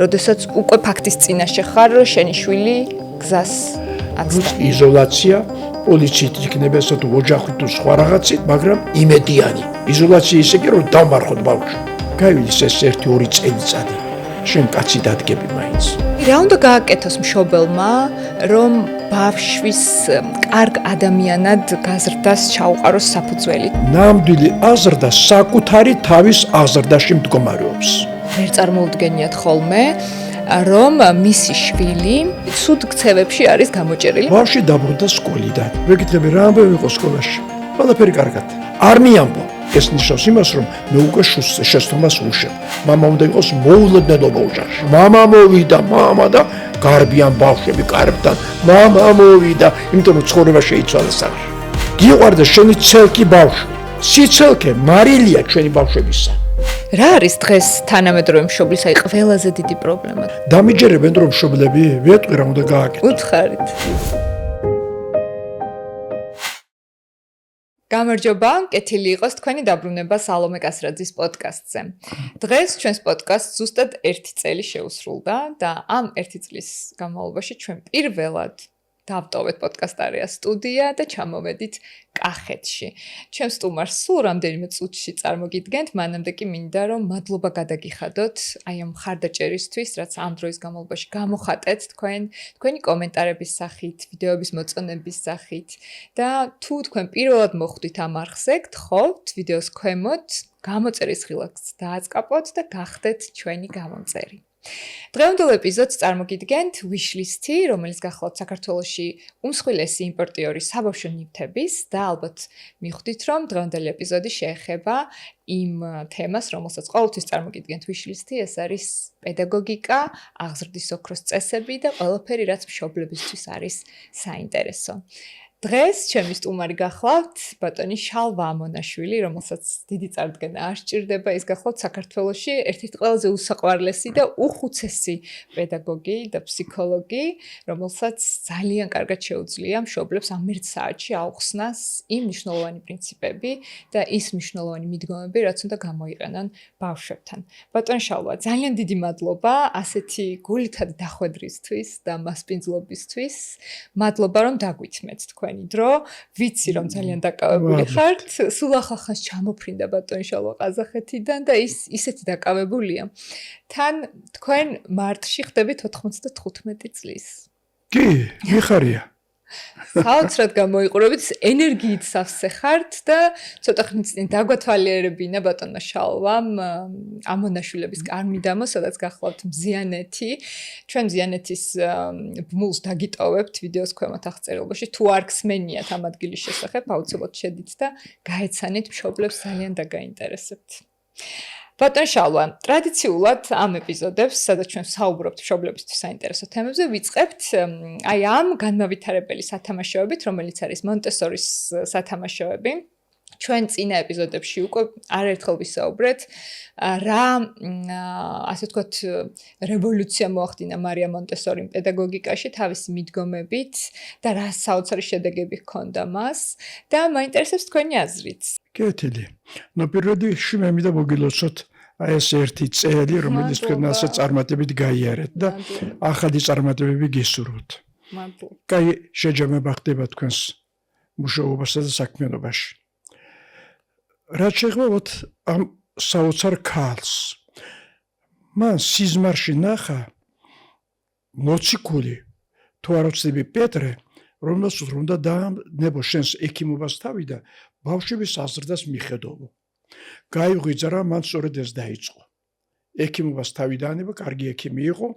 როდესაც უკვე ფაქტის წინაშე ხარ, შენი შვილი გზას აცდა. იზოლაცია, პოლიციით იქნება ესა თუ ოჯახით თუ სხვა რაღაცით, მაგრამ იმედიანი. იზოლაცია ისე კი რომ დამარხოთ ბავშვი. გაივლის ეს 1-2 წელიწადი. შენ კაცი დადგები მაინც. რა უნდა გააკეთოს მშობელმა, რომ ბავშვის კარგ ადამიანად გაზრდას ჩაუყაროს საფუძველი? ნამდვილი აზრდა საკუთარი თავის აზრდაში მდგომარეობს. ვერ წარმოუდგენიათ ხოლმე, რომ მისი შვილი ცუდ ქცევებში არის გამოჭერილი. ბავშვი დაბრუნდა სკოლიდან. ვეკითხები რა ამბავი იყო სკოლაში. ყველაფერი კარგად. არ მიამბო. ეს ნიშნავს იმას, რომ მე უკვე შეცდომას ვუშვებ. მამა უნდა იყოს მოულოდნელობა ოჯახში. მამა მოვიდა, მამა და გარბიან ბავშვები კარებთან. მამა მოვიდა, იმიტომ რომ ცხოვრება შეიცვალა სახში. გიყვარდა შენი ცელკი ბავშვი. სიცელკე მარილია ჩვენი ბავშვებისა. რა არის დღეს თანამედროვე მშობლისა ყველაზე დიდი პრობლემა? დამიჯერებენ რომ მშობლები ვეტყვი რა უნდა გააკეთო. უთხარით. გამარჯობა, კეთილი იყოს თქვენი დაბრუნება სალომე კასრაძის პოდკასტზე. დღეს ჩვენს პოდკასტს ზუსტად 1 წელი შეუსრულდა და ამ 1 წლის განმავლობაში ჩვენ პირველად დავტოვეთ პოდკასტარია სტუდია და ჩამოვედით კახეთში. ჩვენ სტუმარს სულ რამდენიმე წუთში წარმოგიდგენთ, მანამდე კი მინდა რომ მადლობა გადაგიხადოთ აი ამ მხარდაჭერისთვის, რაც ამ დროის განმავლობაში გამოხატეთ თქვენი კომენტარების სახით, ვიდეოების მოწონების სახით და თუ თქვენ პირველად მოხვდით ამ არხზე, გთხოვთ ვიდეოს ქვემოთ გამოწერის ღილაკს დააწყაპოთ და გახდეთ ჩვენი გამომწერი. დღევანდელ ეპიზოდს წარმოგიდგენთ wishlist-ი, რომელიც გახლავთ საქართველოში უმსხვილესი იმპორტიორი საბავშვო ნივთების და ალბათ მიხვდით, რომ დღევანდელი ეპიზოდი შეეხება იმ თემას, რომელსაც ყოველთვის წარმოგიდგენთ wishlist-ი, ეს არის პედაგოგიკა, აღზრდის ოქროს წესები და ყველაფერი, რაც მშობლებისთვის არის საინტერესო. დღეს ჩემი სტუმარი გახლავთ ბატონი შალვა ამონაშვილი, რომელსაც დიდი წარდგენა არ სჭირდება, ის გახლავთ საქართველოში ერთ-ერთი ყველაზე უსაყვარლესი და უხუცესი პედაგოგი და ფსიქოლოგი, რომელსაც ძალიან კარგად შეუძლია მშობლებს ამ 1 საათში აუხსნას იმ მნიშვნელოვანი პრინციპები და ის მნიშვნელოვანი მიდგომები, რაც უნდა გამოიყენონ ბავშვებთან. ბატონ შალვა, ძალიან დიდი მადლობა ასეთი გულითად დახვედრისთვის და მასპინძლობისთვის. მადლობა რომ დაგვითმეთ თქვენ დრო, ვიცი რომ ძალიან დაკავებული ხართ, სულ ახალხანს ჩამოფრინდა ბატონი შალვა ყაზახეთიდან და ის ისეთი დაკავებულია. თან თქვენ მარტში ხდებით 95 წლის. კი, მიხარია. საოცრად გამოიყურებით, ენერგიით სავსე ხართ და ცოტა ხნის წინ დაგვათვალიერებინა ბატონმა შალვამ ამონაშვილების კარმიდამო, სადაც გახლავთ მზიანეთი. ჩვენ მზიანეთის ბმულს დაგიტოვებთ ვიდეოს ქვემოთ აღწერილობაში. თუ არ გსმენიათ ამ ადგილის შესახებ, აუცილებლად შედით და გაეცანით მშობლებს, ძალიან დაგაინტერესებთ. ბატონ შალვა, ტრადიციულად ამ ეპიზოდებს, სადაც ჩვენ საუბრობთ მშობლებისთვის საინტერესო თემებზე, ვიწყებთ აი ამ განმავითარებელი სათამაშოებით, რომელიც არის მონტესორის სათამაშოები. ჩვენ წინა ეპიზოდებში უკვე არაერთხელ ვისაუბრეთ, რა ასე ვთქვათ, რევოლუცია მოახდინა მარია მონტესორიმ პედაგოგიკაში თავისი მიდგომებით და რა საოცარი შედეგები ჰქონდა მას და მაინტერესებს თქვენი აზრით. კეთილი. პირველ რიგში მე მინდა მოგილოცოთ აი ეს 1 წელი, რომელიც თქვენ ასე წარმატებით გაიარეთ და ახალი წარმატებები გისურვოთ. მადლობა. კაი შეჯამება ხდება თქვენს მუშაობასა და საქმიანობაში. რაც შეეხება ამ საოცარ ქალს. მან სიზმარში ნახა მოციქული თუ არ ვცდები პეტრე, რომელსაც უნდა დაანებო შენს ექიმობას თავი და ბავშვების აზრდას მიხედოვო. გაიღვიძა, მან სწორედ ეს დაიწყო. ექიმობას თავი დაანება, კარგი ექიმი იყო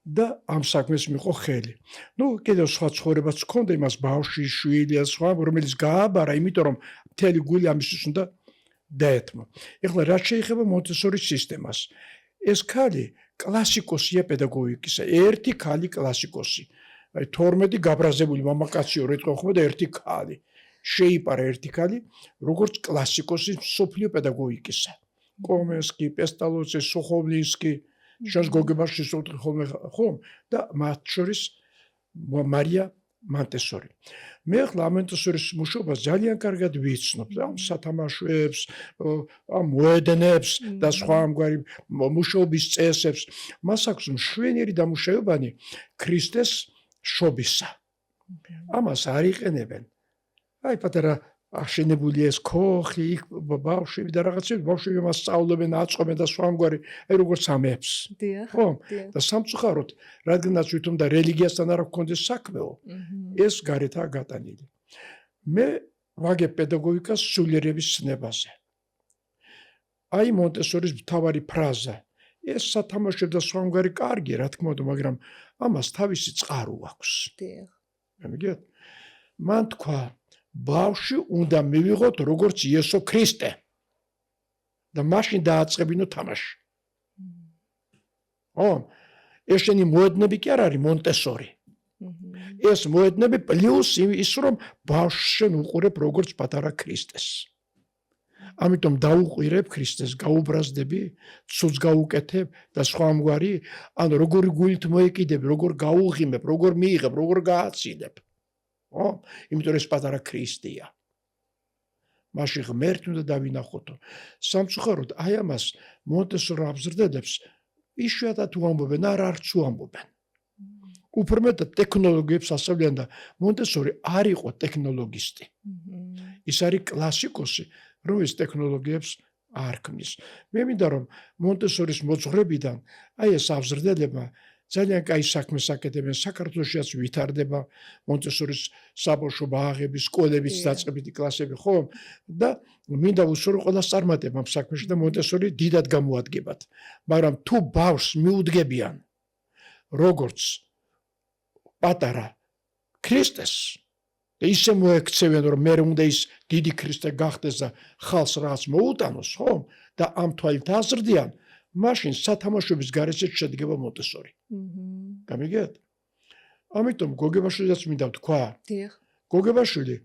და ამ საქმეს მიიღო ხელი. კიდევ სხვა ცხოვრებაც ჰქონდა იმას ბავშვი, შვილი და სხვა, რომელიც გააბარა, იმიტომ რომ მთელი გული ამისთვის უნდა დაეთმო. ეხლა რაც შეეხება მონტესორის სისტემას, ეს ქალი კლასიკოსია პედაგოგიკისა, ერთი ქალი კლასიკოსი. აი 12 გაბრაზებული მამაკაციო რეტყვა ხომ და ერთი ქალი. შეიპარა ერთი ქალი, როგორც კლასიკოსი მსოფლიო პედაგოგიკისა. კომენსკი, პესტალოცე, სოხობლინსკი, შას გოგებაში სულ ხოლმე ხომ და მათ შორის მარია მონტესორი. მე ახლა მონტესორის მუშაობას ძალიან კარგად ვიცნობ, ამ სათამაშოებს, ამ მოედნებს და სხვა ამგვარი მუშაობის წესებს. მას აქვს მშვენიერი დამუშავებანი ქრისტეს შობისა. ამას არ იყენებენ. აი პატარა აღშენებული ეს ქოხი, იქ ბავშვები და რაღაცები, ბავშვები მას სწავლობენ, აწყობენ და სხვა ამგვარი, აი როგორც ამებს. დიახ. ხო? და სამწუხაროდ, რადგანაც ვითომ და რელიგიასთან არ აქვს საქმეო, ეს გარეთაა გატანილი. მე ვაგებ პედაგოგიკას სულიერების ცნებაზე. აი მონტესორის მთავარი ფრაზა. ეს სათამაშოები და სხვა ამგვარი კარგი, რა თქმა უნდა, მაგრამ ამას თავისი წყარო აქვს. დიახ. გამიგეთ? მან თქვა ბავშვი უნდა მივიღოთ როგორც იესო ქრისტე და მაშინ დააწყებინო თამაში. ესენი მოედნები კი არ არის მონტესორი. ეს მოედნები პლუს ის რომ ბავშვს შენ უყურებ როგორც პატარა ქრისტეს. ამიტომ დაუყირებ ქრისტეს, გაუბრაზდები, ცუდს გაუკეთებ და სხვა ამგვარი, ანუ როგორი გულით მოეკიდებ, როგორ გაუღიმებ, როგორ მიიღებ, როგორ გააცილებ. იმიტომ ეს პატარა ქრისტეა. მაშინ ღმერთი უნდა დავინახოთო. სამწუხაროდ აი ამას მონტესორი აბზრდელებს იშვიათად უამბობენ, არც უამბობენ. უფრო მეტად ტექნოლოგიებს ასწავლიან და მონტესორი არ იყო ტექნოლოგისტი. ის არის კლასიკოსი, რომელიც ტექნოლოგიებს არ ქმნის. მე მინდა რომ მონტესორის მოძღვრებიდან აი ეს აბზრდელებმა ძალიან კაი საქმეს აკეთებენ, საქართველოშიც ვითარდება მონტესორის საბავშვო ბაღების, სკოლების დაწყებითი კლასები, ხო? და მინდა უსურო ყველას წარმატება ამ საქმეში და მონტესორი დიდად გამოადგებათ. მაგრამ თუ ბავშვს მიუდგებიან როგორც პატარა ქრისტეს და ისე მოექცევენ რომ მე უნდა ის დიდი ქრისტე გახდეს და ხალხს რაღაც მოუტანოს, ხო? და ამ თვალით აზრდიან, მაშინ სათამაშოების გარეშე შედგება მონტესორი. გამიგეთ? ამიტომ გოგებაშვილიაც მინდა ვთქვა. დიახ. გოგებაშვილი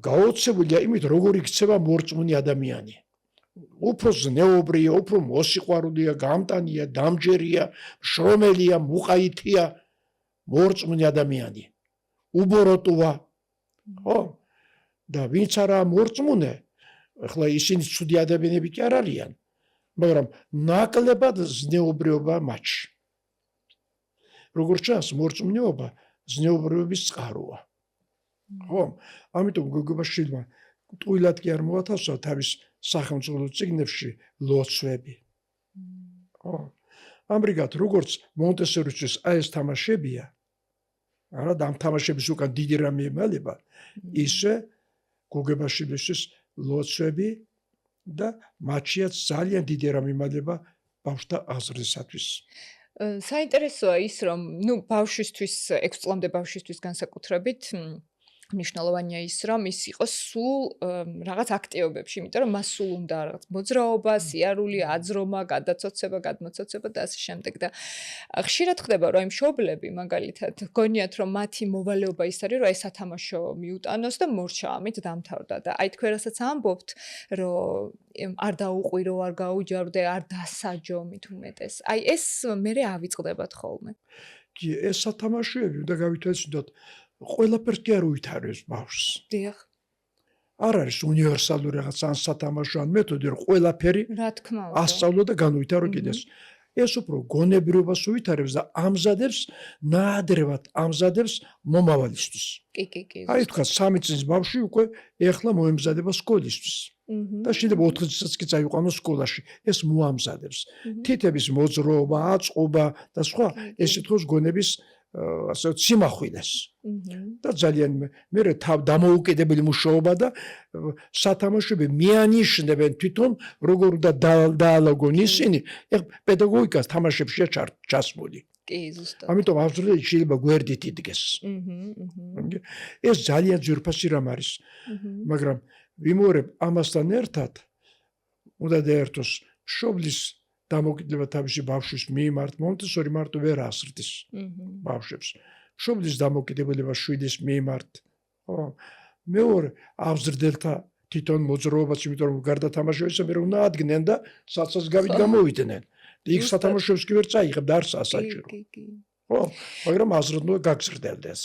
გაოცებულია იმით, როგორ იქცევა მორწმუნე ადამიანი. უფრო ზნეობრია, უფრო მოსიყვარულეა, გამტანია, დამჯერია, შრომელია, მუყაითია მორწმუნე ადამიანი. უბოროტუა. ხო? და ვინც არა მორწმუნე, ახლა ისინი ცუდი ადამიანები კი არ არიან. მაგრამ ნაკლებად ზნეობრიობა მათში. როგორც ჩანს, მორწმუნეობა ზნეობრიობის წყაროა. ხო? ამიტომ გოგებაშვილმა ტყუილად კი არ მოათავსა თავის სახელმწიფო წიგნებში ლოცვები. ხო? ამრიგად, როგორც მონტესორისთვის აი ეს თამაშებია, არა და ამ თამაშების უკან დიდი რამე ემალება, ისე გოგებაშვილისთვის ლოცვები და მათშიაც ძალიან დიდი რამე ემალება ბავშვთა აზრისათვის. საინტერესოა ის, რომ ბავშვისთვის, 6 წლამდე ბავშვისთვის განსაკუთრებით მნიშვნელოვანია ის, რომ ის იყოს სულ რაღაც აქტივობებში, იმიტომ რომ მას სულ უნდა რაღაც მოძრაობა, სიარული, აძრომა, გადაცოცება, გადმოცოცება და ასე შემდეგ. და ხშირად ხდება, რომ იმ მშობლები მაგალითად გონიათ, რომ მათი მოვალეობა ის არის, რომ ეს სათამაშო მიუტანოს და მორჩა ამით დამთავრდა. და აი თქვენ რასაც ამბობთ, რომ არ დაუყვირო, არ გაუჯავრდე, არ დასაჯო მით უმეტეს. აი ეს მერე ავიწყდებათ ხოლმე. კი, ეს სათამაშოები უნდა გავითვალისწინოთ ყველაფერს კი არ უვითარებს ბავშვს. დიახ. არ არის უნივერსალური რაღაც ან სათამაშო ან მეთოდი, რომ ყველაფერი რა თქმა უნდა. ასწავლო და განუვითარო კიდეს. ეს უფრო გონებრიობას უვითარებს და ამზადებს, ნაადრევად ამზადებს მომავალისთვის. კი. აი თქვა 3 წლის ბავშვი უკვე ეხლა მოემზადება სკოლისთვის. და შეიძლება 4 წელსაც კი წაიყვანოს სკოლაში. ეს მოამზადებს. თითების მოძრაობა, აწყობა და სხვა ეს თვითონ გონების ასე სიმახვილეს. და ძალიან მე დამოუკიდებელი მუშაობა და სათამაშოები მიანიშნებენ თვითონ როგორ უნდა დაალაგონ ისინი პედაგოგიკას თამაშებშია ჩასმული. კი, ზუსტად. ამიტომ აბსოლუტურად შეიძლება გვერდით იდგეს. ეს ძალიან ძვირფასი რამ არის. მაგრამ ვიმეორებ ამასთან ერთად უნდა დაერთოს მშობლის დამოკიდება თავისი ბავშვის მიმართ. მონტესორი მარტო ვერ ასრდის ბავშვებს. მშობლის დამოკიდებულება შვილის მიმართ. მეორე აბზრდელთა თვითონ მოძრაობაც, იმიტომ რომ გარდა თამაშებისა მე უნდა ადგნენ და საცაცგავით გამოვიდნენ. იქ სათამაშოებს კი ვერ წაიღებ და არ საჭირო. ხო, მაგრამ აზროვნო გაგზრდელდეს.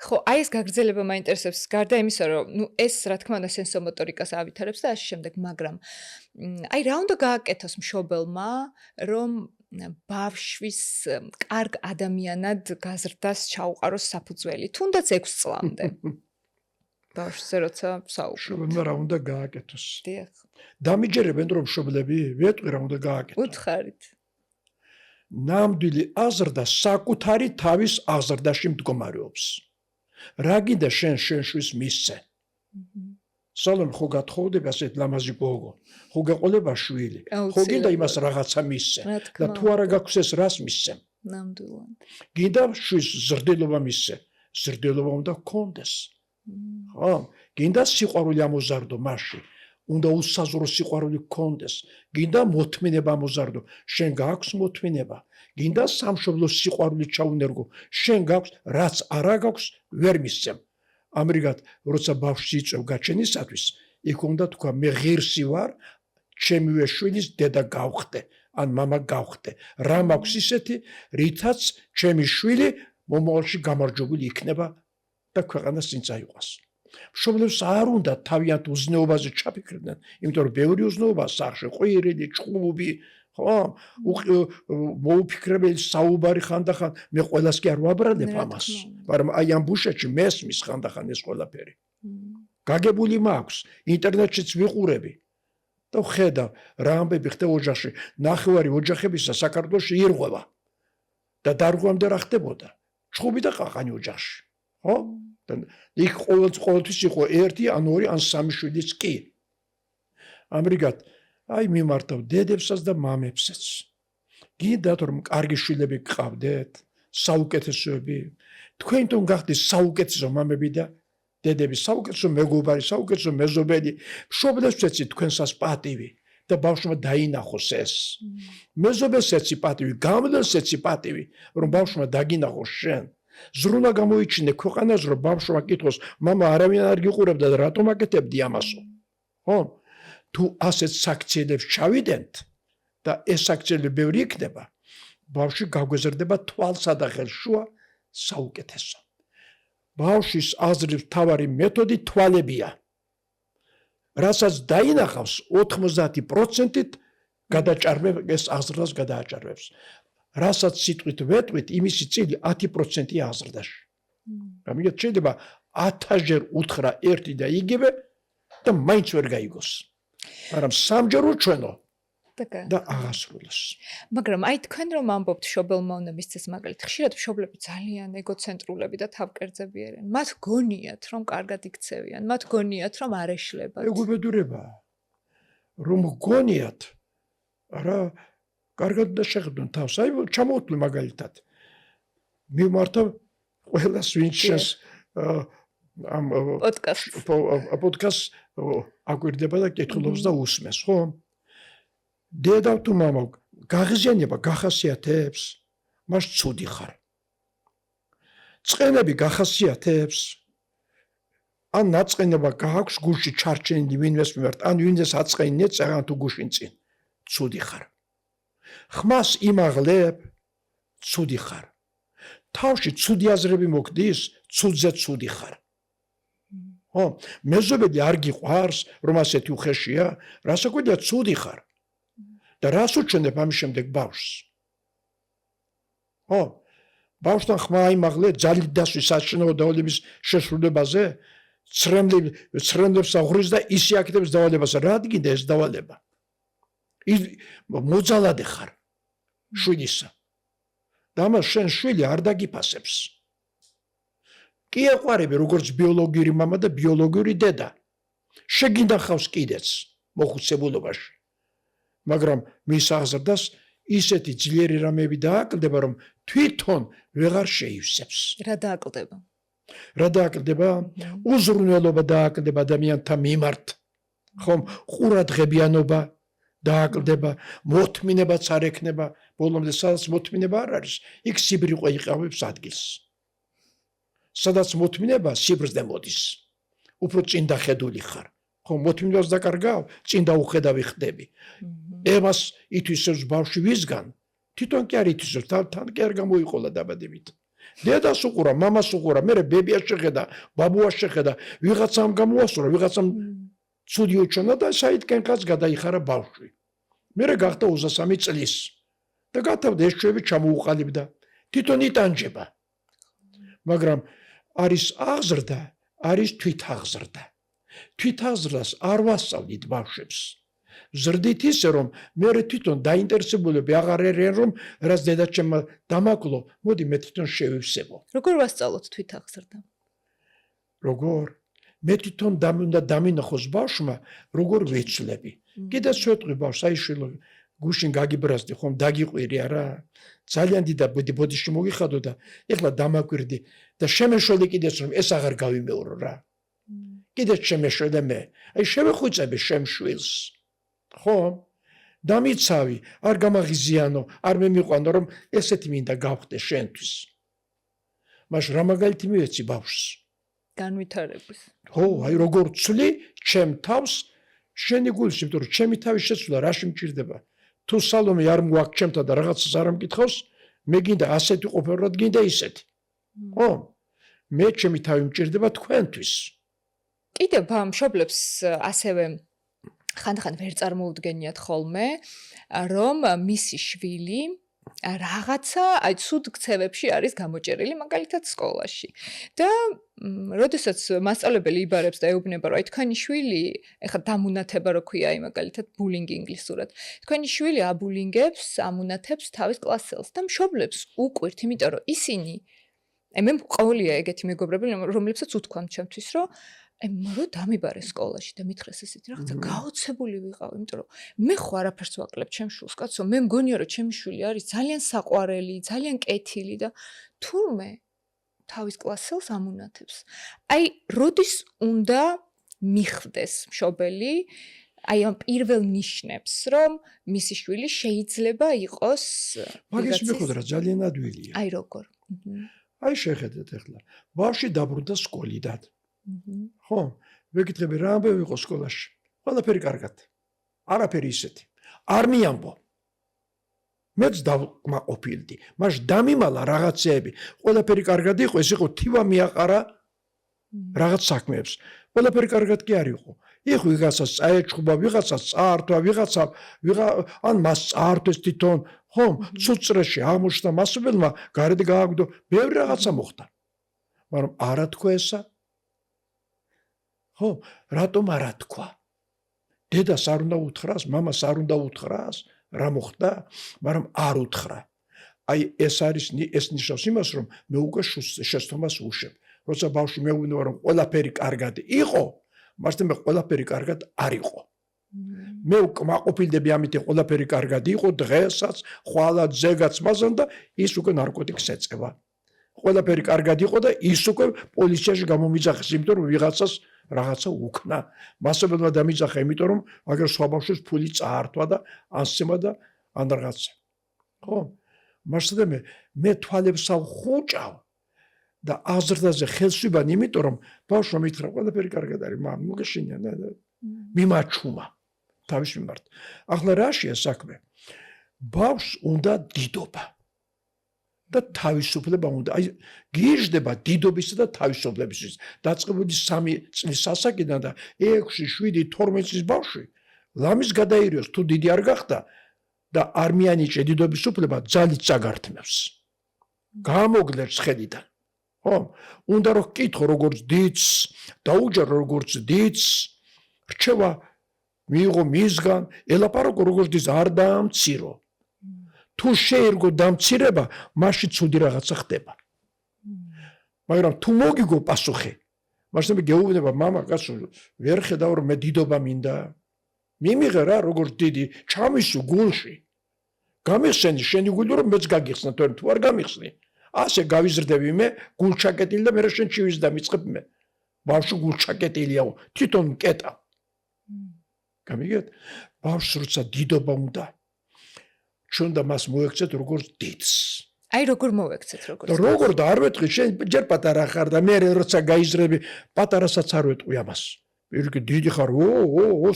ხო, აი ეს გაგრძელება მაინტერესებს, გარდა იმისა, რომ ეს რა თქმა უნდა სენსომოტორიკას ავითარებს და ასე შემდეგ, მაგრამ აი რა უნდა გააკეთოს მშობელმა, რომ ბავშვის კარგ ადამიანად გაზრდას ჩაუყაროს საფუძველი, თუნდაც 6 წლამდე. ბავშვზე როცა საუბრობ. მშობელმა რა უნდა გააკეთოს? დიახ. დამიჯერებენ რომ მშობლები ვეტყვი რა უნდა გააკეთოს. უთხარით. ნამდვილი აზრდა საკუთარი თავის აზრდაში მდგომარეობს. რა გინდა შენ შენშვის მისცე? სალონ ხო გათხოვდება ასეთ ლამაზი გოგო, ხო გაყოლება შვილი, ხო გინდა იმას რაღაცა მისცე და თუ არა გაქვს ეს რას მისცემ? ნამდვილად. გინდა შვის ზრდელობა მისცე, ზრდელობა უნდა გქონდეს. ხო, გინდა სიყვარული ამოზარდო მასში, უნდა უსაზრო სიყვარული გქონდეს, გინდა მოთმინება ამოზარდო, შენ გაქვს მოთმინება, გინდა სამშობლო სიყვარული ჩაუნერგო, შენ გაქვს, რაც არა გაქვს, ვერ მისცემ. ამრიგად, როცა ბავშვი იწევ გაჩენისათვის, იქ უნდა თქვა მე ღირსი ვარ, ჩემივე შვილის დედა გავხდე, ან მამა გავხდე. რა მაქვს ისეთი, რითაც ჩემი შვილი მომავალში გამარჯვებული იქნება და ქვეყანას წინ წაიყვას. მშობლებს არ უნდა თავიანთ უზნეობაზე ჩაფიქრდნენ, იმიტომ რომ ბევრი უზნეობა სახში, ყვირილი, ჭყუბი, ხო, მოუფიქრებელი საუბარი ხანდახან, მე ყველას კი არ ვაბრალებ ამას, მაგრამ აი ამ ბუშეთში მესმის ხანდახან ეს ყველაფერი. გაგებული მაქვს, ინტერნეტშიც ვიყურები და ხედავ რა ამბები ხდება ოჯახში, ნახევარი ოჯახებისა საქართველოში ირღვევა და დარღვევამდე რა ხდებოდა? ჭყუბი და ყაყანი ოჯახში, ხო? იქ ყოველთვის იყო ერთი ან ორი ან სამი შვილიც კი. ამრიგად, აი მიმართავ დედებსაც და მამებსაც. გინდათ რომ კარგი შვილები გყავდეთ, საუკეთესოები, თქვენ თვითონ გახდით საუკეთესო მამები და დედები, საუკეთესო მეგობარი, საუკეთესო მეზობელი, მშობლებს ეცით თქვენსას პატივი და ბავშვმა დაინახოს ეს. მეზობელს ეცი პატივი, გამძლეს ეცი პატივი, რომ ბავშვმა დაგინახოს შენ. ზრუნა გამოიჩინე ქვეყანას, რომ ბავშვმა კითხოს, მამა არავინ არ გიყურებდა და რატომ აკეთებდი ამასო? ხო? თუ ასეთ საქციელებს ჩავიდენთ და ეს საქციელები ბევრი იქნება, ბავშვი გაგვეზრდება თვალსა და ხელშუა საუკეთესო. ბავშვის აზრის მთავარი მეთოდი თვალებია. რასაც დაინახავს 80%-ით გადაჭარბებს ეს აზრს გადააჭარბებს. რასაც სიტყვით ვეტყვით, იმისი წილი 10% აზრდაში. ამიტომ შეიძლება 1000-ჯერ უთხრა ერთი და იგივე და მაინც ვერ გაიგოს. მაგრამ სამჯერ უჩვენო და აღასრულოს. მაგრამ აი თქვენ რომ ამბობთ მშობელმა უნდა მისცეს მაგალითად, ხშირად მშობლები ძალიან ეგოცენტრულები და თავკერძები არიან. მათ გონიათ რომ კარგად იქცევიან, მათ გონიათ რომ არ ეშლებათ. ეგუბედურება. რომ გონიათ, არა კარგად და შეხედონ თავს. აი ჩამოვთვლი მაგალითად. მიმართავ ყველას ვინც შენს ამ პოდკასტს აკვირდება და კითხულობს და უსმენს, ხო? დედა თუ მამა გაღიზიანება გახასიათებს, მას ცუდი ხარ. წყენები გახასიათებს, ან ნაწყენება გააქვს გულში ჩარჩენილი ვინმეს მიმართ, ან ვინმეს აწყენინე წაღან თუ გუშინ წინ, ცუდი ხარ. ხმას იმაღლებ, ცუდი ხარ. თავში ცუდი აზრები მოგდის, ცუდზე ცუდი ხარ. ხო, მეზობელი არ გიყვარს, რომ ასეთი უხეშია, რასაკვირია ცუდი ხარ. და რას უჩვენებ ამის შემდეგ ბავშვს? ხო, ბავშვთან ხმა იმაღლე ძალით დასვის საშინაო დავალების შესრულებაზე, ცრემლებს აღურის და ისე აკეთებს დავალებას, რა გინდა ეს დავალება? მოძალადე ხარ შვილისა. და ამას შენ შვილი არ დაგიფასებს. კი ეყვარები როგორც ბიოლოგიური მამა და ბიოლოგიური დედა. შეგინდა ხავს კიდეც მოხუცებულობაში. მაგრამ მის აზრდას ისეთი ძლიერი რამეები დააკლდება, რომ თვითონ ვეღარ შეივსებს. რა დააკლდება? რა დააკლდება? უზრუნველობა დააკლდება ადამიანთა მიმართ. ხომ ყურადღებიანობა დააკლდება, მოთმინებაც არ ექნება, ბოლომდე სადაც მოთმინება არ არის, იქ სიბრიყვა იყავებს ადგილს. სადაც მოთმინება სიბრზე მოდის. უფრო წინ დახედული ხარ. ხო, მოთმინებას დაკარგავ, წინ დაუხედავი ხდები. ემას ითვისებს ბავშვი ვისგან, თვითონ კი არ ითვისებს, თან კი არ გამოიყოლა დაბადებით. დედას უყურა, მამას უყურა, მე ბებიას შეხედა, ბაბუას შეხედა, ვიღაცამ გამოასწორა, ვიღაცამ ცუდი უჩვენა და საითკენ კაც გადაიხარა ბავშვი. მე გახდა 23 წლის და გათავდა ეს ჩვევი ჩამოუყალიბდა. თვითონ იტანჯება. მაგრამ არის აღზრდა, არის თვითაღზრდა. თვითაღზრდას არ ვასწავლით ბავშვებს. ზრდით ისე რომ მე თვითონ დაინტერესებულები აღარ არიან რომ რაც დედაჩემმა დამაკლო, მოდი მე თვითონ შევივსებო. როგორ ვასწავლოთ თვითაღზრდა? როგორ? მე თვითონ უნდა დამინახოს ბავშვმა, როგორ ვეცვლები. კიდე სვეტყვი ბავშვს, აი შვილო გუშინ გაგიბრაზდი ხომ დაგიყვირი არა? ძალიან დიდი ბოდიში მოგიხადო და ეხლა დამაკვირდი და შემეშველე კიდეც რომ ეს აღარ გავიმეორო რა. კიდე შემეშველე მე. აი შევეხუწები შემშვილს. ხო? დამიცავი, არ გამაღიზიანო, არ მემიყვანო რომ ესეთი მინდა გავხდე შენთვის. მაშინ რა მაგალითი მივეცი ბავშვს? განვითარების. ხო, აი როგორ ცვლი ჩემ თავს შენი გულში, იმიტომ რომ ჩემი თავი შეცვლა რაში მჭირდება. თუ სალომე არ მგვაქვს ჩემთან და რაღაცას არ ამკითხავს, მე გინდა ასეთი ყოფილ რა გინდა ისეთი. ხო? მე ჩემი თავი მჭირდება თქვენთვის. კიდევ მშობლებს ასევე ხანდახან ვერ წარმოუდგენიათ ხოლმე, რომ მისი შვილი რაღაცა აი ცუდ ქცევებში არის გამოჭერილი, მაგალითად სკოლაში. და როდესაც მასწავლებელი იბარებს და ეუბნება, რომ აი თქვენი შვილი, ეხლა დამუნათება რო ქვია, აი მაგალითად ბულინგი ინგლისურად. თქვენი შვილი აბულინგებს, ამუნათებს თავის კლასელს და მშობლებს უკვირთ, იმიტომ რომ ისინი მე მყოლია ეგეთი მეგობრები, რომლებსაც უთქვამთ ჩემთვის, რომ რო დამიბარე სკოლაში და მითხრეს ესეთი რაღაცა გაოცებული ვიყავ, იმიტომ რომ მე ხო არაფერს ვაკლებ ჩემ შვილს, კაცო, მე მგონია რომ ჩემი შვილი არის ძალიან საყვარელი, ძალიან კეთილი და თურმე თავის კლასელს ამუნათებს. აი, როდის უნდა მიხდეს მშობელი აი ამ პირველ ნიშნებს, რომ მისი შვილი შეიძლება იყოს მაგის მიხვდრა ძალიან ადვილია. აი როგორ? აი შეხედეთ ახლა. ბავშვი დაბრუნდა სკოლიდან. ხო, ვეკითხები რა ამბავი იყო სკოლაში. ყველაფერი კარგად. არაფერი ისეთი. არ მიამბო. მეც დავმაყოფილდი. მას დამიმალა რაღაცეები. ყველაფერი კარგად იყო, ეს იყო თივა მიაყარა რაღაც საქმეებს. ყველაფერი კარგად კი არ იყო. იქ ვიღაცას წაეჩხუბა, ვიღაცას წაართვა, ვიღაცა ან მას წაართვეს თვითონ, ხომ? ცუწრეში აღმოჩნდა მასობელმა, გარეთ გააგდო, ბევრი რაღაცა მოხდა. მაგრამ არა თქვა ესა. ხო, რატომ არა თქვა? დედას არ უნდა უთხრას, მამას არ უნდა უთხრას, რა მოხდა, მაგრამ არ უთხრა. აი ეს არის ეს ნიშნავს იმას, რომ მე უკვე შეცდომას ვუშვებ. როცა ბავშვი მეუბნება, რომ ყველაფერი კარგად იყო, მაშინ მე ყველაფერი კარგად არ იყო. მე უკმაყოფილდები ამით ყველაფერი კარგად იყო, დღესაც, ხვალად, ზეგაც მაზან და ის უკვე ნარკოტიკს ეწევა. ყველაფერი კარგად იყო და ის უკვე პოლიციაში გამომიძახეს, იმიტომ რომ ვიღაცას რაღაცა უკნა. მასობელმა დამიძახა, იმიტომ რომ აგერ სხვა ბავშვებს ფული წაართვა და ანსცემა და ან რაღაცა. ხო? მასწავლე მე თვალებს ავხუჭავ და აზრდაზე ხელს ვიბან, იმიტომ რომ ბავშვმა მითხრა, ყველაფერი კარგად არის, მამ, მოგეშინია და მიმაჩუმა თავის მიმართ. ახლა რაშია საქმე? ბავშვს უნდა დიდობა. და თავისუფლება უნდა. აი გიჟდება დიდობისა და თავისუფლებისთვის. დაწყებული 3 წლის ასაკიდან და 6, 7, 12 წლის ბავშვი ლამის გადაირიოს თუ დიდი არ გახდა და არ მიანიჭე დიდობის უფლება, ძალით წაგართმევს. გამოგლერს ხედიდან. ხო? უნდა რომ კითხო როგორც დიდს, დაუჯერო როგორც დიდს, რჩევა მიიღო მისგან, ელაპარაკო როგორც დიდს, არ დაამცირო. თუ შეერგო დამცირება, მაშინ ცუდი რაღაცა ხდება. მაგრამ თუ მოგიგო პასუხი, მაშინ მე გეუბნება, მამა, კაცო, ვერ ხედავ რომ მე დიდობა მინდა. მიმიღე რა, როგორც დიდი, ჩამისու გულში. გამიხსენი შენი გული რომ მეც გაგიხსნა, თუ არ გამიხსნი. ასე გავიზრდები მე, გულჩაკეტილი და მე რა შენ ჩივის დამიწყებ მე. ბავშვი გულჩაკეტილია, თვითონ მკეტა. გამიგეთ? ბავშვს როცა დიდობა უნდა ჩვენ და მას მოექცეთ როგორც დიდს. აი როგორ მოექცეთ როგორც? და როგორ და არ ვეტყვი, შენ ჯერ პატარა ხარ და მე როცა გაიზრები, პატარასაც არ ვეტყვი ამას. პირიქით დიდი ხარ,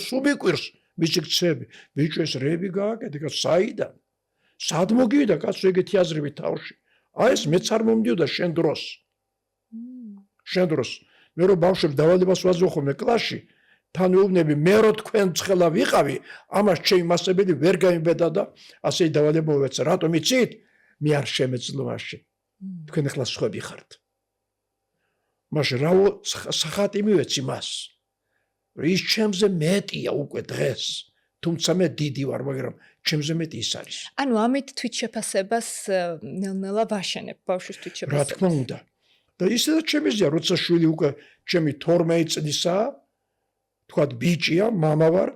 სულ მიკვირს მისი ქცევები. ბიჭო ეს რები გააკეთე, კაცო, საიდან? სად მოგივიდა კაცო ეგეთი აზრები თავში? აი ეს მეც არ მომდიოდა შენ დროს. შენ დროს. მე რო ბავშვებს დავალებას ვაძლევ ხოლმე კლასში, თან ვეუბნები მე რო თქვენ ცხელა ვიყავი, ამას ჩემი მასწავლებელი ვერ გამიბედა და ასე დავალება ვეცა. რატომ იცით? მე არ შემეძლო მასში. თქვენ ახლა სხვები ხართ. მაშინ რა სახატი მივეცი მას. ის ჩემზე მეტია უკვე დღეს. თუმცა მე დიდი ვარ, მაგრამ ჩემზე მეტი ის არის. ანუ ამით თვითშეფასებას ნელ-ნელა ვაშენებ ბავშვის რა თვითშეფასებას. თქმა უნდა. და ისედაც შემიძლია, როცა შვილი უკვე ჩემი 12 წლისაა, თქვათ ბიჭია, მამა ვარ,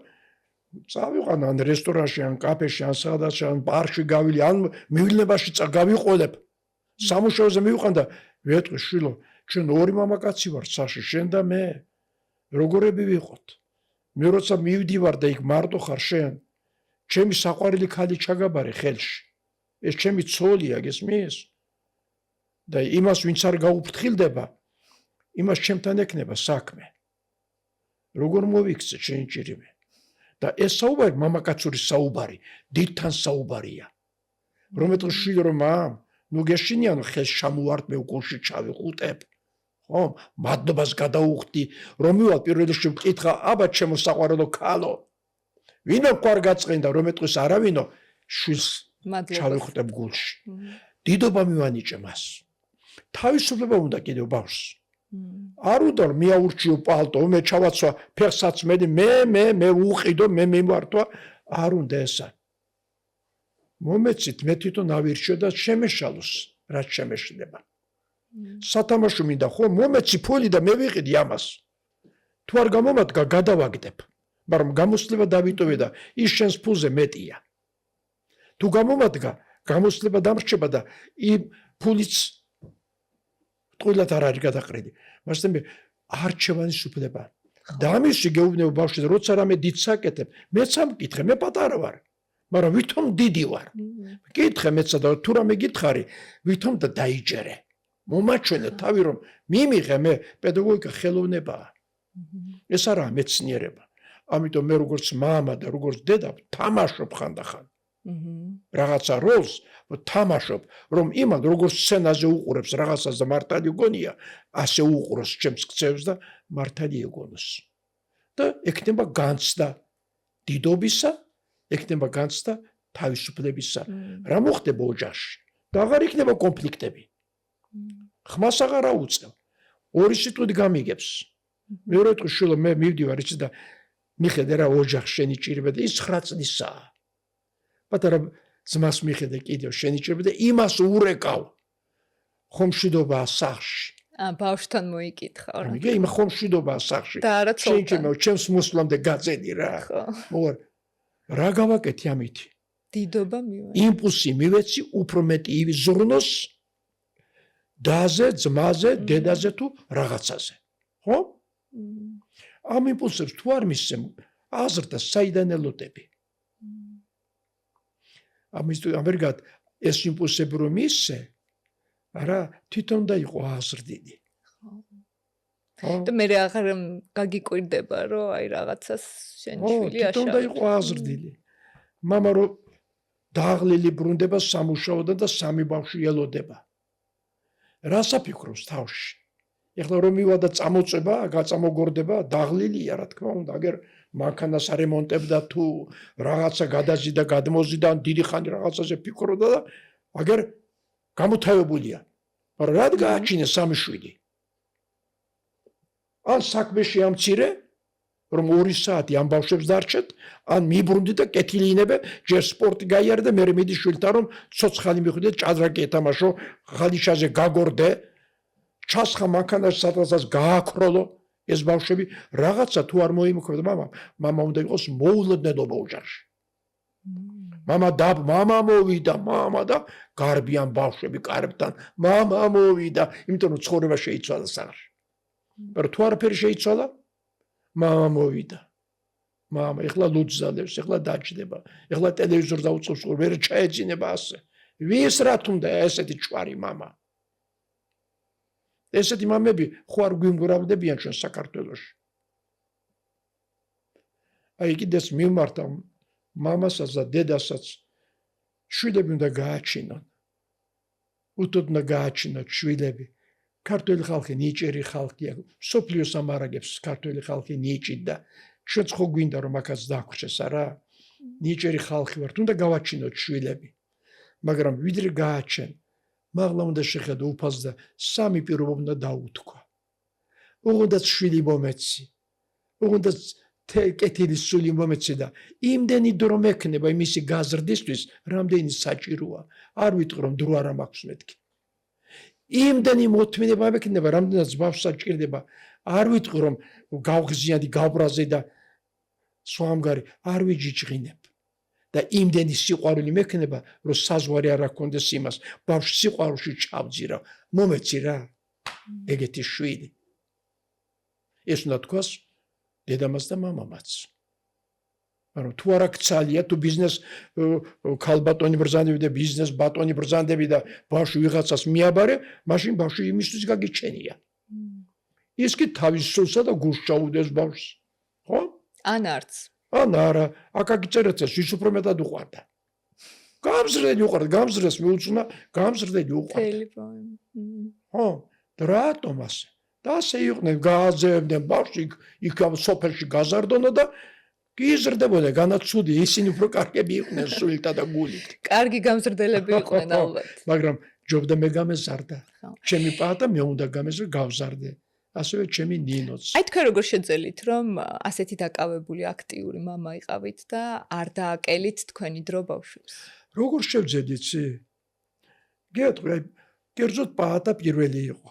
წავიყან ან რესტორანში, ან კაფეში, ან სადაც, ან ბარში გავილი, ან მივილნებაში გავიყოლებ. სამუშაოზე მივიყან და ვეტყვი შვილო, ჩვენ ორი მამაკაცი ვართ საში, შენ და მე. როგორები ვიყოთ? მე როცა მივდივარ და იქ მარტო ხარ შენ, ჩემი საყვარელი ქალი ჩაგაბარე ხელში. ეს ჩემი ცოლია, გესმის? და იმას ვინც არ გაუფრთხილდება, იმას ჩემთან ექნება საქმე. როგორ მოვიქცე შენ ჭირიმე? და ეს საუბარი მამაკაცური საუბარი, დიდთან საუბარია. რომეთქო შვილი რომ ნუ გეშინიანო ხელს ჩამოვარდ მე უკულში ჩავიყუტებ. ხო, მადლობას გადაუხდი, რომ მივალ პირველ რიგში ვკითხა, აბა ჩემო საყვარელო ქალო. ვინო ყარ გაწყენდა, რომეთქოს არავინო შვილს ჩავიყუტებ გულში. დიდობა მივანიჭე მას. თავისუფლება უნდა კიდევ ბავშვს. არ უნდა მიაურჩიო პალტო, მე ჩავაცვა ფეხსაც მე უყიდო, მე მიმართვა, არ უნდა ესა. მომეცით მე თვითონ ავირჩიო და შემეშალოს, რაც შემეშლება. სათამაშო მინდა ხო, მომეცი ფული და მე ვიყიდი ამას. თუ არ გამომადგა, გადავაგდებ. მაგრამ გამოსლება დავიტოვე და ის შენს ფულზე მეტია. თუ გამომადგა, გამოსლება დამრჩება და იმ ფულიც ტყუილად არ არის გადაყრილი. მასთან მე არჩევანის უფლება. და ამისი გეუბნები ბავშვს, როცა რამე დიდს აკეთებ, მეც ამკითხე, მე პატარა ვარ. მაგრამ ვითომ დიდი ვარ. მკითხე მეცა და თუ რამე გითხარი, ვითომ და დაიჯერე. მომაჩვენე თავი რომ მიმიღე მე პედაგოგიკა ხელოვნებაა. ეს არაა მეცნიერება. ამიტომ მე როგორც მამა და როგორც დედა თამაშობ ხანდახან. რაღაცა როლს თამაშობ, რომ იმან როგორც სცენაზე უყურებს რაღაცას და მართალი გონია, ასე უყუროს ჩემს ქცევს და მართალი ეგონოს. და ექნება განცდა დიდობისა, ექნება განცდა თავისუფლებისა. რა მოხდება ოჯახში? და აღარ იქნება კონფლიქტები. ხმას აღარ აუწევ. ორი სიტყვით გამიგებს. მეორე დღე შვილო მე მივდივარ იცი და მიხედე რა ოჯახს შენი ჭირება და ის 9 წლისაა. პატარა ძმას მიხედე კიდევ შენი ჭირება და იმას ურეკავ. ხომშვიდობაა სახში. ბავშვთან მოიკითხა რა. მიგე იმ ხომშვიდობაა სახში. და არა შენ ჩემო ჩემს მოსვლამდე გაწედი რა. მოგარ რა გავაკეთე ამით? დიდობა მივე. იმპულსი მივეცი უფრო მეტი იზრუნოს დაზე, ძმაზე, დედაზე თუ რაღაცაზე. ხო? ამ იმპულსებს თუ არ მისცემ, აზრდა საიდან ელოდები. ამერგად ეს იმპულსები რომ ისე, არა, თვითონ და იყო აზრდილი. და მე აღარ გაგიკვირდება, რომ აი რაღაცას შენი შვილი აშავებს. თვითონ და იყო აზრდილი. მამა რომ დაღლილი ბრუნდება სამუშაოდან და სამი ბავშვი ელოდება. რას აფიქრობს თავში? ეხლა რომ მივა და წამოწება, გაწამოგორდება, დაღლილია, რა თქმა უნდა, აგერ მანქანას არემონტებდა თუ რაღაცა გადაზიდა, გადმოზიდა, დიდი ხანი რაღაცაზე ფიქრობდა და აგერ გამოთავებულია. მაგრამ რად გააჩინე სამი შვილი? ან საქმეში ამცირე, რომ 2 საათი ამ ბავშვებს დარჩეთ, ან მიბრუნდი და კეთილინებე, ჯერ სპორტი გაიარე და მე მიდი შვილთან რომ ცოცხალი მიხვიდე, ჭადრაკი ეთამაშო, ხალიშაზე გაგორდე, ჩასხა მანქანაში სადღაც გააქროლო ეს ბავშვები, რაღაცა თუ არ მოიმოქმედა მამა უნდა იყოს მოულოდნელობა ოჯახში. მამა მოვიდა, მამა და გარბიან ბავშვები კარებთან, მამა მოვიდა, იმიტომ რომ ცხოვრება შეიცვალა სახში. მაგრამ თუ არაფერი შეიცვალა, მამა მოვიდა. მამა ეხლა ლუძზადებს, ეხლა დაჭდება, ეხლა ტელევიზორს დაუწყობს, ვერ ჩაეძინება ასე. ვის რა თუნდა ესეთი ჭვარი მამა? ესეთი მამები ხო არ გვიმგრავდებიან ჩვენ საქართველოში. აი კიდეც მიმართა მამასაც და დედასაც შვილები უნდა გააჩინონ. უთოდნა გააჩინოთ შვილები. ქართველი ხალხი ნიჭიერი ხალხია. სოფლიოს ამარაგებს ქართველი ხალხი ნიჭით და ჩვენც ხო გვინდა რომ აქაც დაგვჭეს არა? ნიჭიერი ხალხი ვართ, უნდა გავაჩინოთ შვილები. მაგრამ ვიდრე გააჩენ, მაღლა უნდა შეხედო უფალს და სამი პირობა უნდა დაუთქვა. უღუნდაც შვილი მომეცი. უღუნდაც კეთილი სული მომეცი და იმდენი დრო მექნება იმისი გაზრდისთვის, რამდენი საჭიროა. არ ვიტყვი რომ დრო არ მაქვს მეთქი. იმდენი მოთმინება მექნება, რამდენიც ბავშვს საჭირდება. არ ვიტყვი რომ გავღზიანდი, გავბრაზე და სვამგარი არ ვიჯიჭრინებ. და იმდენი სიყვარული მექნება, რომ საზღვარი არ აქვს იმას, ბავშვს სიყვარულში ჩავძირავ. მომეცი რა. ეგეთი შვილი. ეს უნდა თქვას დედამაც და მამამაც. ანუ თუ არა ქცალია, თუ ბიზნეს ქალბატონი ბრძანდები და ბიზნეს ბატონი ბრძანდები და ბავშვი ვიღაცას მიაბარე, მაშინ ბავშვი იმისთვის გაგიჩენია. ის კი თავის სულსა და გულს ჩაუდეს ბავშვს. ხო? ან არც. ან არა, აქ აგიწერეთ ის უფრო მეტად უყვარდა. გამზრდელი უყვარდა, გამზრდელს მიუძღვნა, გამზრდელი უყვარდა. ხო, რატომ ასე? და ასე იყვნენ, გააძევდნენ ბავშვი, იქ სოფელში გაზარდონა და გიზრდებოდა, განაცუდი, ისინი უფრო კარგები იყვნენ სულით და გულით. კარგი გამზრდელები იყვნენ ალბათ. მაგრამ ჯობდა მე გამეზარდა. ჩემი პაატა მე უნდა გამეზრდე, გავზარდე. ასევე ჩემი ნინოც. აი თქვენ როგორ შეძელით, რომ ასეთი დაკავებული აქტიური მამა იყავით და არ დააკელით თქვენი დრო ბავშვებს? როგორ შევძედით? გეტყვი, კერძოდ პაატა პირველი იყო.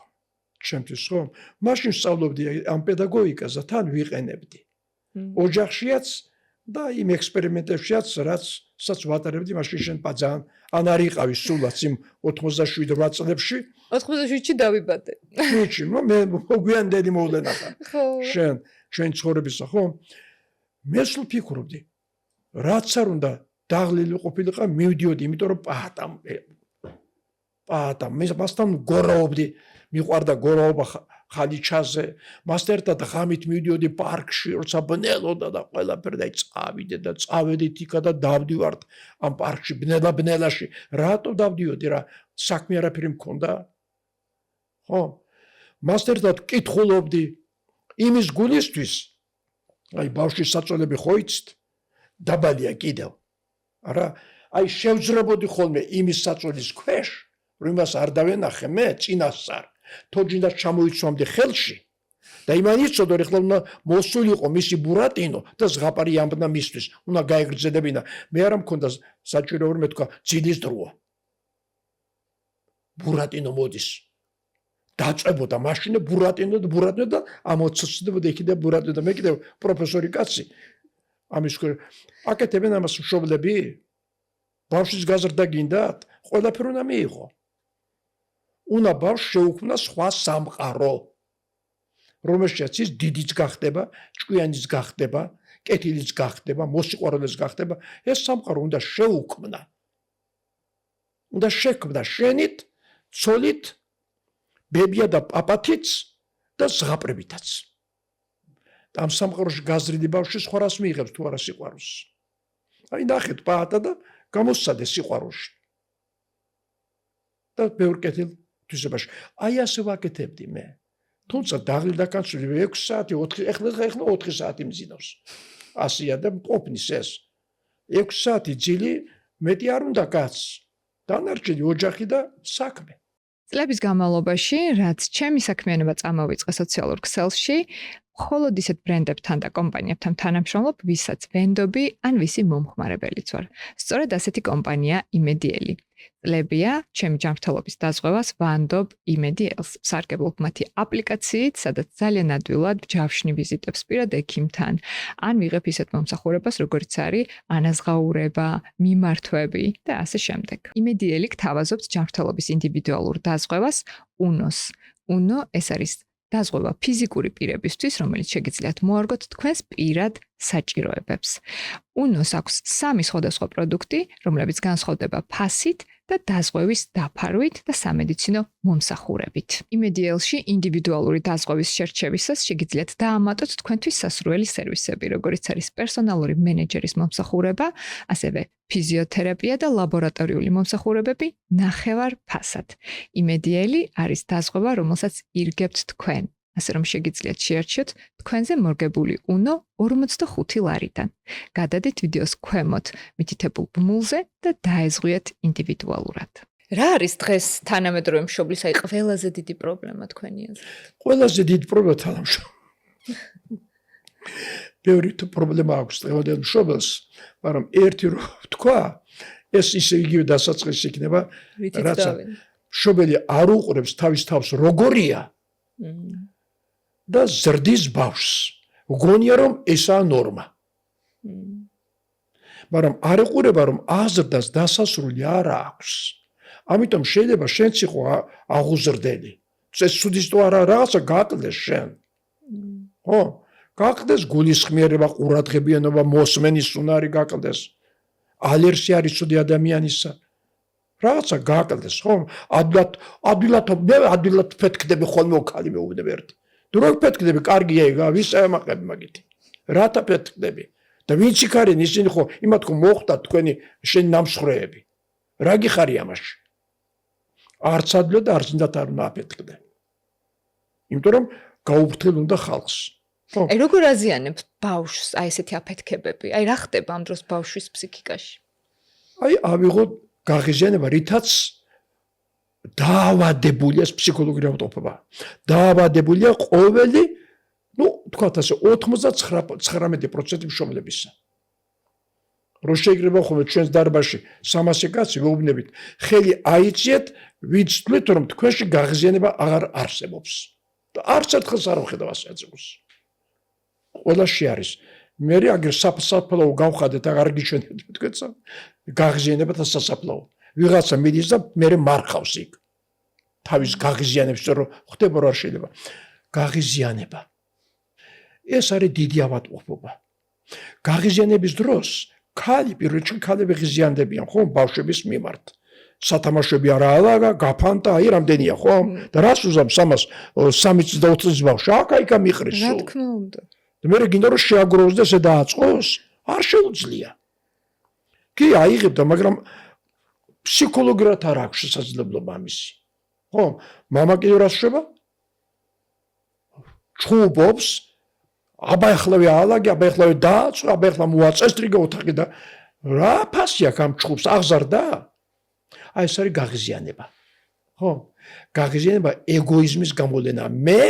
ჩემთვის ხო? მაშინ სწავლობდი ამ პედაგოგიკას და თან ვიყენებდი. ოჯახშიაც და იმ ექსპერიმენტებშიაც, რაც ვატარებდი, მაშინ შენ პაძან ან არ იყავი სულაც იმ 87 წლებში. 87-ში დავიბადე. ვიჩი, მე მოგვიანდელი მოვლენა ხარ. შენ ცხოვრებისა, ხო? მე სულ ფიქრობდი, რაც არ უნდა დაღლილი ყოფილიყო, მივდიოდი, იმიტომ რომ პაატა მე მასთან გორაობდი, მიყვარდა გორაობა ხალიჩაზე, მასთან ერთად ღამით მივდიოდი პარკში, როცა ბნელოდა და ყველაფერი და წავიდე და წავედით იქა და დავდივართ ამ პარკში, ბნელაში. რატო დავდიოდი რა? საქმე არაფერი მქონდა? ხო? მასთან ერთად კითხულობდი იმის გულისთვის, აი ბავშვის საწოლები ხო იცით? დაბალია კიდევ. არა, აი შევძრებოდი ხოლმე იმის საწოლის ქვეშ, რომ იმას არ დავენახე მე წინასწარ. თოჯინდა ჩამოიცვამდი ხელში და იმან იცოდა რომ ახლა მოსულიყო მისი ბურატინო და ზღაპარი ამბნა მისთვის, უნდა გაეგრძელებინა. მე არ მქონდა საჭირო რომ მეთქვა ძილის დროა. ბურატინო მოდის. დაწვებოდა მაშინე ბურატინო და ამოცოცდებოდა იქ და ბურატინო და მე კიდევ პროფესორი კაცი. ამის აკეთებენ ამას მშობლები? ბავშვის გაზრდა გინდათ? ყველაფერი უნდა მიიღო. უნდა ბავშვს შეუქმნა სხვა სამყარო, რომელშიც ის დიდიც გახდება, ჭკვიანიც გახდება, კეთილიც გახდება, მოსიყვარულეც გახდება. ეს სამყარო უნდა შეუქმნა. უნდა შექმნა შენით, ცოლით, ბებია და პაპათიც და ზღაპრებითაც. ამ სამყაროში გაზრილი ბავშვი სხვა რას მიიღებს თუ არა სიყვარულს. აი ნახეთ პაატა და გამოსცადე სიყვარულში. და ბევრ კეთილ თვისებაში. აი ასე ვაკეთებდი მე. თუმცა დაღლი დაკანცული 6 საათი, 4 ეხლა 4 საათი მძინავს. ასია და ყოფნის ეს. 6 საათი ძილი მეტი არ უნდა კაცს. დანარჩენი ოჯახი და საქმე. წლების განმავლობაში, რაც ჩემი საქმიანობა წამოვიწყე სოციალურ ქსელში, მხოლოდ ისეთ ბრენდებთან და კომპანიებთან თანამშრომლობ, ვისაც ვენდობი ან ვისი მომხმარებელიც ვარ. სწორედ ასეთი კომპანია იმედიელი. წლებია ჩემი ჯანმრთელობის დაზღვევას ვანდობ იმედიელს. ვსარგებლობ მათი აპლიკაციით, სადაც ძალიან ადვილად ჯავშნი ვიზიტებს პირად ექიმთან, ან ვიღებ ისეთ მომსახურებას, როგორც არის ანაზღაურება, მიმართვები და ასე შემდეგ. იმედიელი გთავაზობთ ჯანმრთელობის ინდივიდუალურ დაზღვევას UNO-ს. UNO ეს არის დაზღვევა ფიზიკური პირებისთვის, რომელიც შეგიძლიათ მოარგოთ თქვენს პირად საჭიროებებს. უნოს აქვს 3 სხვადასხვა პროდუქტი, რომლებიც განსხვავდება ფასით და დაზღვევის დაფარვით და სამედიცინო მომსახურებით. იმედიელში ინდივიდუალური დაზღვევის შერჩევისას შეგიძლიათ დაამატოთ თქვენთვის სასურველი სერვისები, როგორიც არის პერსონალური მენეჯერის მომსახურება, ასევე ფიზიოთერაპია და ლაბორატორიული მომსახურებები ნახევარ ფასად. იმედიელი არის დაზღვევა, რომელსაც ირგებთ თქვენ. ასე რომ შეგიძლიათ შეარჩიოთ თქვენზე მორგებული უნო 45 ლარიდან. გადადით ვიდეოს ქვემოთ მითითებულ ბმულზე და დაეზღვიეთ ინდივიდუალურად. რა არის დღეს თანამედროვე მშობლის ყველაზე დიდი პრობლემა თქვენი აზრით? ყველაზე დიდი პრობლემა თანამშრომლობა. ბევრი პრობლემა აქვს დღევანდელ მშობელს, მაგრამ ერთი რომ თქვა, ეს ისე იგივე დასაწყისი იქნება, რაც მშობელი არ უყურებს თავის თავს როგორია და ზრდის ბავშვს. გონია რომ ესაა ნორმა. მაგრამ არ ეყურება რომ აზრდას დასასრული არ აქვს. ამიტომ შეიძლება შენც იყო აღუზრდელი. ეს სუდისტო არა რაღაცა გააკლდეს შენ. ხო? გააკლდეს გულისხმიერება, ყურადღებიანობა, მოსმენის უნარი გააკლდეს. ალერსია არის ცუდი ადამიანისა. რაღაცა გააკლდეს, ხო? ადვილად ფეთქდები ხოლმე ხალი მეუბნები ერთი. თუ როგორ ფეთქდები, კარგია ეგ, ვისა ემაყები მაგითი. რათა ფეთქდები? და ვინც იქარენ ისინი ხო იმათ ხო მოხდა თქვენი შენი ნამსხვრეები. რა გიხარი ამაში? არც ადვილად და არც ინდათ არ უნდა აფეთქდე. იმიტომ რომ გაუფრთხილ უნდა ხალხს. აი როგორ აზიანებთ ბავშვს აი ესეთი აფეთქებები? აი რა ხდება ამ დროს ბავშვის ფსიქიკაში? აი ავიღოთ გაღიზიანება, რითაც დაავადებულია ფსიქოლოგიური ავტოფობა. დაავადებულია ყოველი, თქვათ ასე 99% მშობლებისა. რო შეიძლება ხოლმე ჩვენს დარბაზში 300 კაცი ვეუბნებით, ხელი აიწიეთ, ვინც თვლით რომ თქვენში გაღიზიანება აღარ არსებობს. და არც ერთხელს არ ვხედავ ასე აწევს. ყველაში არის. მე აგერ საფლავო გავხადეთ, აღარ გიჩვენებთ თქვენსა. გაღიზიანება და სასაფლაო. ვიღაცა მიდის და მე მარხავს იქ. თავის გაღიზიანებს რომ ხდება რა შეიძლება. გაღიზიანება. ეს არის დიდი ავადმყოფობა. გაღიზიანების დროს ქალი პირველ რიგში ქალები ღიზიანდებიან, ხო, ბავშვების მიმართ. სათამაშოები არა ალაგა, გაფანტა, აი რამდენია, ხო? და რას უზამს ამას 3 და 4 ბავშვი? აკა მიყრის. რა თქმა უნდა. და მე გინდა რომ შეაგროვოს და ესე დააწყოს? არ შეუძლია. კი აიღებდა, მაგრამ ფსიქოლოგიურად არ აქვს შესაძლებლობა ამისი. ხო, მამა კიდევ რას შვება? ჩუბობს, აბა ახლავე ალაგი, აბა ახლავე დააწვა, აბა ახლავე მოაწესტრიგა ოთახი და რა ფასი აქვს ამ ჩუბს? აღზარდა? აი ეს არის გაღიზიანება. ხო? გაღიზიანება ეგოიზმის გამოვლენა. მე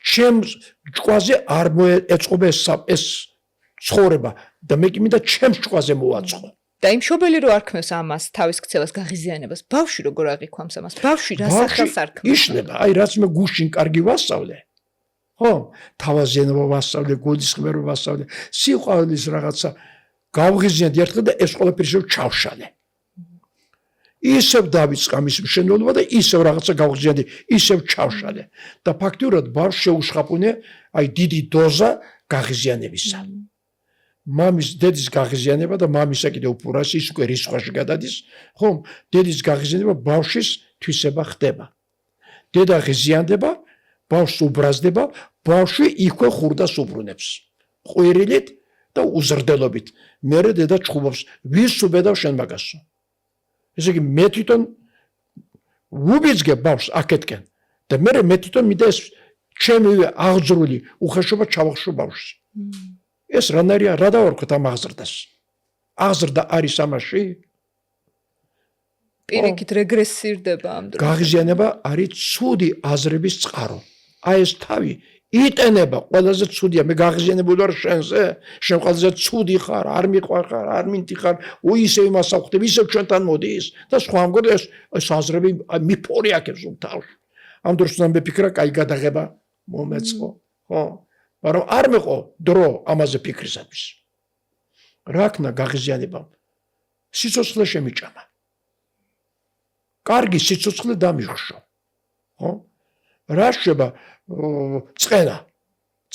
ჩემს ჭყვაზე არ მოეწყობა ეს ცხოვრება და მე კი მინდა ჩემს ჭყვაზე მოვაწყო. და იმ მშობელი რო არქმევს ამას თავის ქცევას გაღიზიანებას, ბავშვი როგორ აღიქვამს ამას? ბავშვი რა სახელს არქმევს? იშლება, აი რაც მე გუშინ კარგი ვასწავლე. ხო? თავაზიანობა ვასწავლე, გულისხმიერება ვასწავლე, სიყვარულის რაღაცა გავღიზიანდი ერთხელ და ეს ყველაფერი ჩავშალე. ისევ დავიწყა მის მშენებლობა და ისევ რაღაცა გავღიზიანდი, ისევ ჩავშალე. და ფაქტიურად ბავშვს შეუშხაპუნე აი დიდი დოზა გაღიზიანებისა. მამის დედის გაღიზიანება და მამისა კიდევ უფურას ის უკვე რისხვაში გადადის, ხო? დედის გაღიზიანება ბავშვის თვისება ხდება. დედა ღიზიანდება, ბავშვს უბრაზდება, ბავშვი იქვე ხურდას უბრუნებს. ყვირილით და უზრდელობით. მერე დედა ჩხუბობს, ვის უბედავ შენ მაგასო? ესე იგი მე თვითონ ვუბიძგებ ბავშვს აქეთკენ და მე თვითონ მინდა ეს ჩემი აღძრული უხეშობა ჩავახშო ბავშვს. ეს რანაირია, რა დავარქვათ ამ აღზრდას? აღზრდა არის ამაში? პირიქით რეგრესირდება ამ დროს. გაღიზიანება არის ცუდი აზრების წყარო. აი ეს თავი იტენება, ყველაზე ცუდია, მე გაღიზიანებული ვარ შენზე, შენ ყველაზე ცუდი ხარ, არ მიყვარხარ, არ მინტიხარ, ისე იმას ახვდები, ისე ჩვენთან მოდის და სხვა ამგვარ ეს აზრები მიფორიაკებს თავში. ამ დროს უნდა მეფიქრა, კაი გადაღება მომეწყო, ხო? მაგრამ არ მეყო დრო ამაზე ფიქრისათვის. რა ქნა გაღიზიანებამ? სიცოცხლე შემიჭამა. კარგი სიცოცხლე დამიხშო. ხო? რა შეება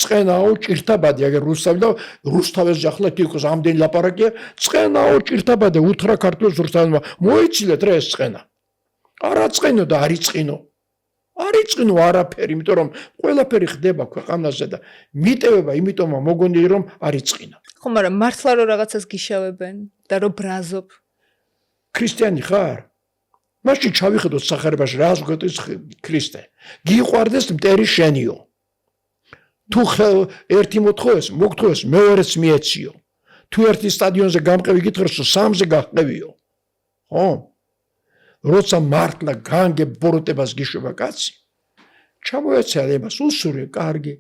წყენაო ჭირთაბადე აგერ რუსთავი და რუსთავის ახლა თვითონ ამდენი ლაპარაკია წყენაო ჭირთაბადე უთხრა ქართულს რუსთავმა მოიცილეთ რა ეს წყენა არა წყენო და არ იწყინო არ იწყინო არაფერი იმიტომ რომ ყველაფერი ხდება ქვეყანაზე და მიტევება იმიტომ მოგონი რომ არ იწყინა ხო მაგრამ მართლა რომ რაღაცას გიშავებენ და რომ ბრაზობ ქრისტიანი ხარ მაშინ ჩავიხედოთ სახარებაში რას გვეტყვის ქრისტე გიყვარდეს მტერი შენიო თუ ერთი მოთხოვეს მოგთხოვეს მეორეც მიეციო თუ ერთი სტადიონზე გამყევი გითხრას სამზე გაყევიო ხო როცა მართლა განგებ ბოროტებას გიშვება კაცი ჩამოეცალე მას უსურვი კარგი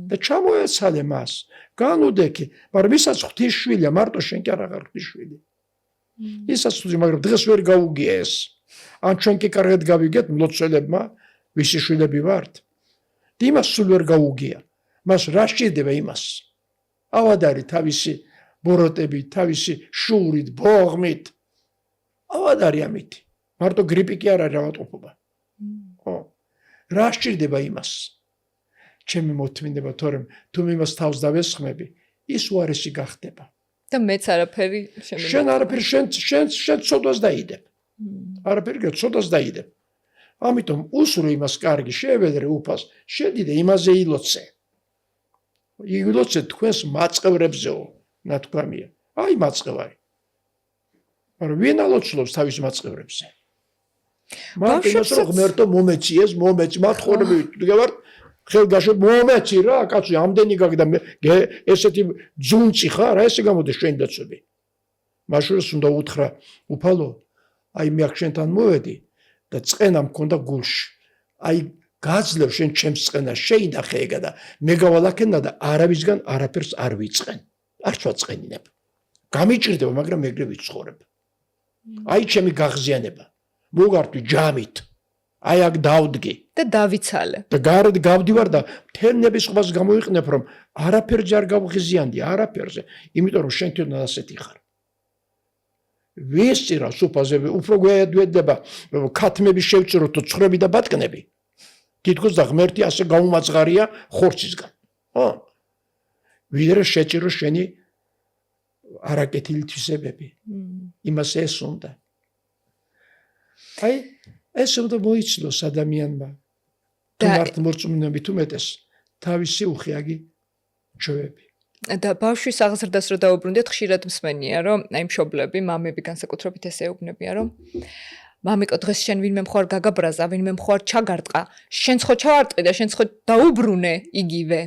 და ჩამოეცალე მას განუდექი მაგრამ ისაც ღვთისშვილია მარტო შენ კი არ აღარ ღვთისშვილი ისაც მაგრამ დღეს ვერ გაუგია ეს ან ჩვენ კი კარგად გავიგეთ მლოცველებმა ვისი შვილები ვართ იმას სულ ვერ გაუგია მას რა სჭირდება იმას ავადარი თავისი ბოროტებით თავისი შურით ბოღმით ავადარი ამით მარტო გრიპი კი არ არის ავადმყოფობა ხო რა სჭირდება იმას ჩემი მოთმინება თორემ თუ იმას თავს დავესხმები ის უარესი გახდება და მეც არაფერი შენ არაფერი შენ ცოდვას დაიდებ არაფერი გცოდვას დაიდებ ამიტომ უსურვე იმას კარგი შეველერე უფას შედიდე იმაზე ილოცე ილოცე თქვენს მაწყევრებზეო ნათქვამია აი მაწყევარი მაგრამ ვინ ალოცულობს თავის მაწყევრებზე მარტინოს რო ღმერთო მომეციეს მომეცი მათხოვები ვდგევარ ხელგაშო მომეცი რა კაცო ამდენი გაგდა ესეთი ძუნწი ხარ რა ესე გამოდის შენ დაცვები მაშურს უნდა უთხრა უფალო აი მე აქ შენთან მოვედი და წყენა მქონდა გულში აი გაძლევ შენ ჩემს წყენას შეინახე ეგა და მე გავალაქენა და არავისგან არაფერს არ ვიწყენ არც ვაწყენინებ გამიჭირდება მაგრამ ეგრე ვიცხოვრებ აი ჩემი გაღზიანება მოგართვი ჯამით აი აქ დავდგი და დავიცალე და გარეთ გავდივარ და მთელ ნებისყოფას გამოიყენებ რომ არაფერზე არ გავღიზიანდი არაფერზე იმიტომ რომ შენ თვითონ ასეთი ხარ ვესწირა სუფაზე უფრო გვედება ქათმები შევწირო თუ ცხრები და ბატკნები თითქოს და ღმერთი ასე გაუმაწყარია ხორცისგან ხო ვიდრე შეჭირო შენი არაკეთილი თვისებები იმას ეს უნდა აი ეს უნდა მოიცნოს ადამიანმა თუ მართ მორწმუნეებით უმეტეს თავისი უხიაგი ჩვევები და ბავშვის აღზრდას რო დაუბრუნდეთ ხშირად მსმენია რომ აი მშობლები მამები განსაკუთრებით ესე ეუბნებიან რომ მამიკო დღეს შენ ვინმე მხარ გაგაბრაზა ვინმე მხარ ჩაგარტყა შენც ხო ჩავარტყი და შენც ხო დაუბრუნე იგივე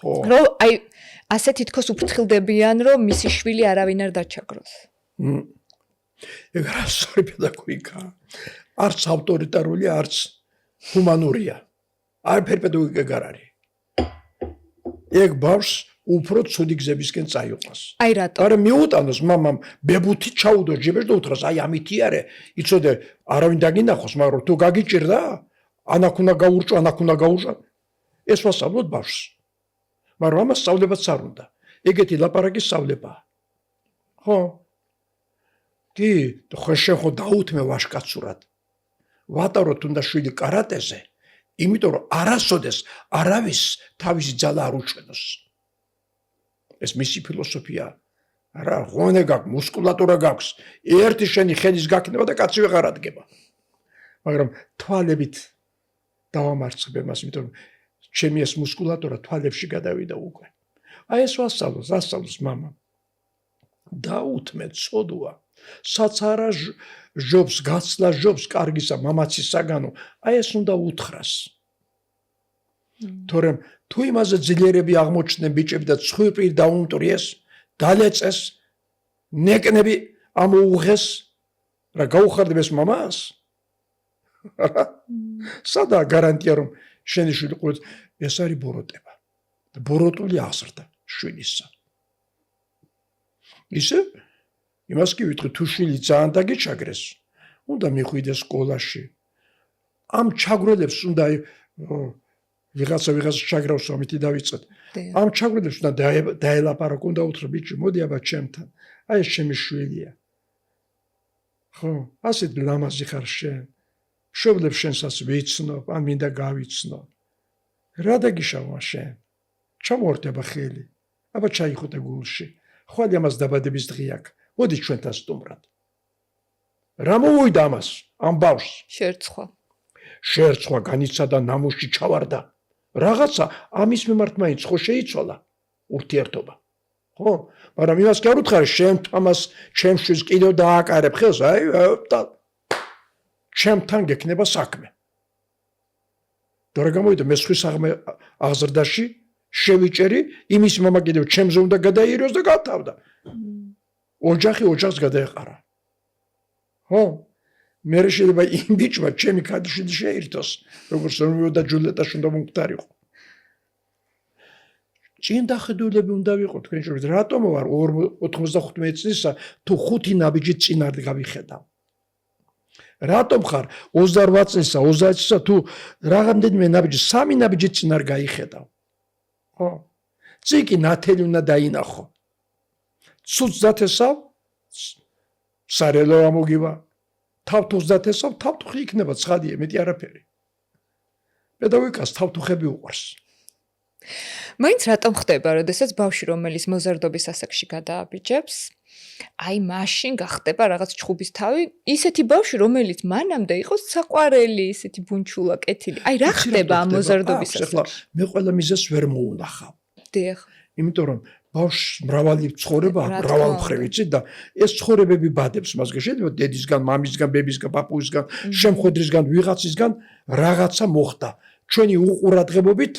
ხო რომ აი ასე თითქოს უფრთხილდებიან რომ მისი შვილი არავინ არ დაჩაგროს ეგ რა სწორი პედაგოგიკა არც ავტორიტარული არც ჰუმანურია არაფერი პედაგოგიკა არ არის ეგ ბავშვს უფრო ცუდი გზებისკენ წაიყვანს აი რატო მაგრამ მიუტანოს მამამ ბებუთი ჩაუდო ჯიბეს და უთხრას აი ამითი არე იცოდე არავინ დაგინახოს მაგრამ თუ გაგიჭირდა ანაკ უნდა გაურჭო ანაკ უნდა გაურჭო ეს ვასწავლოთ ბავშვს მაგრამ ამას სწავლებაც არ უნდა ეგეთი ლაპარაკი სწავლებაა ხო დი ხო დაუთმე ვაშკაცურად ვატაროთ უნდა შვილი კარატეზე იმიტომ რომ არასოდეს არავის თავისი ძალა არ უჩვენოს ეს მისი ფილოსოფია რა ღონე გაქვს მუსკულატურა გაქვს ერთი შენი ხელის გაქნება და კაცი ვეღარ ადგება მაგრამ თვალებით დავამარცხებ მას იმიტომ რომ ჩემი ეს მუსკულატურა თვალებში გადავიდა უკვე აი ეს ვასწავლოს მამამ დაუთმე ცოდვა საცარა ჟობს გაცლა ჟობს კარგისა მამაცის საგანო აი ეს უნდა უთხრას თორემ თუ იმაზე ძლიერები აღმოჩნდნენ ბიჭები და ცხვირპირ დაუმტვრიეს დალეწეს ნეკნები ამოუღეს რა გაუხარდებს მამას სადა გარანტია რომ შენი შვილი ყურებს ეს არის ბოროტება და ბოროტული აღზრდა შვილისა ისე იმას კი ვიტყვი თუ შვილი ძალიან დაგეჩაგრეს უნდა მიხვიდეს სკოლაში ამ ჩაგროდებს უნდა ვიღაცა ჩაგრავს ამითი დავიწყეთ ამ ჩაგროდებს უნდა დაელაპარაკო უნდა უთხრა ბიჭი მოდი აბა ჩემთან აი ეს ჩემი შვილია ხო ასეთ ლამაზი ხარ შენ მშობლებს შენსაც ვიცნობ ან მინდა გავიცნო რა დაგიშავა შენ ჩამოართება ხელი. აბა ჩაიხუტე გულში. ხვალ ამას დაბადების დღე აქვს. მოდი ჩვენთან სტუმრად. რა მოვიდა ამას? ამ ბავშვს. შერცხვა განიცადა ნამუსში ჩავარდა. რაღაცა ამის მიმართ მაინც ხო შეიცვალა ურთიერთობა. ხო? მაგრამ იმას კი არ უთხარი, შენ ამას ჩემთვის კიდევ დააკარებ ხელს, აი და ჩემთან გექნება საქმე. და რა გამოვიდა მე სხვის აღზრდაში შევიჭერი, იმის მამა კიდევ ჩემზე უნდა გადაიეროს და გათავდა. ოჯახი ოჯახს გადაეყარა. ხო? მე შეიძლება იმ ბიჭმა ჩემი ქალიშვილი შეირთოს, როგორც რომეო და ჯულიეტაში უნდა მომხდარიყო. წინ დახედულები უნდა ვიყო თქვენ შორის, რატომ ვარ 95 წლისა თუ 5 ნაბიჯი წინ არ გავიხედავ? რატომ ხარ 28 წლისა, 30 წლისა თუ რაღაცნაირად ნაბიჯი 3 ნაბიჯი წინ არ გაიხედავ? ხო? წიკი ნათელი უნდა დაინახო. ცუც დათესავ სარელო ამოგივა. თავთუხს დათესავ, თავთუხი იქნება ცხადია, მეტი არაფერი. პედაგოგიკას თავთუხები უყვარს. მაინც რატომ ხდება, როდესაც ბავშვი რომელიც მოზარდობის ასაკში გადააბიჯებს, აი მაშინ გახდება რაღაც ჩხუბის თავი, ისეთი ბავშვი რომელიც მანამდე იყოს საყვარელი, ისეთი ბუნჩულა, კეთილი. აი რა ხდება ამ მოზარდობის ასაკში? მე ყველა მიზეზს ვერ მოუნახავ. დიახ. იმიტომ რომ ბავშვს მრავალი ცხოვრება, მრავალმხრივი იცით და ეს ცხოვრებები ბადებს მას შეიძლება დედისგან, მამისგან, ბებისგან, პაპუისგან, შემხვედრისგან, ვიღაცისგან რაღაცა მოხდა. ჩვენი უყურადღებობით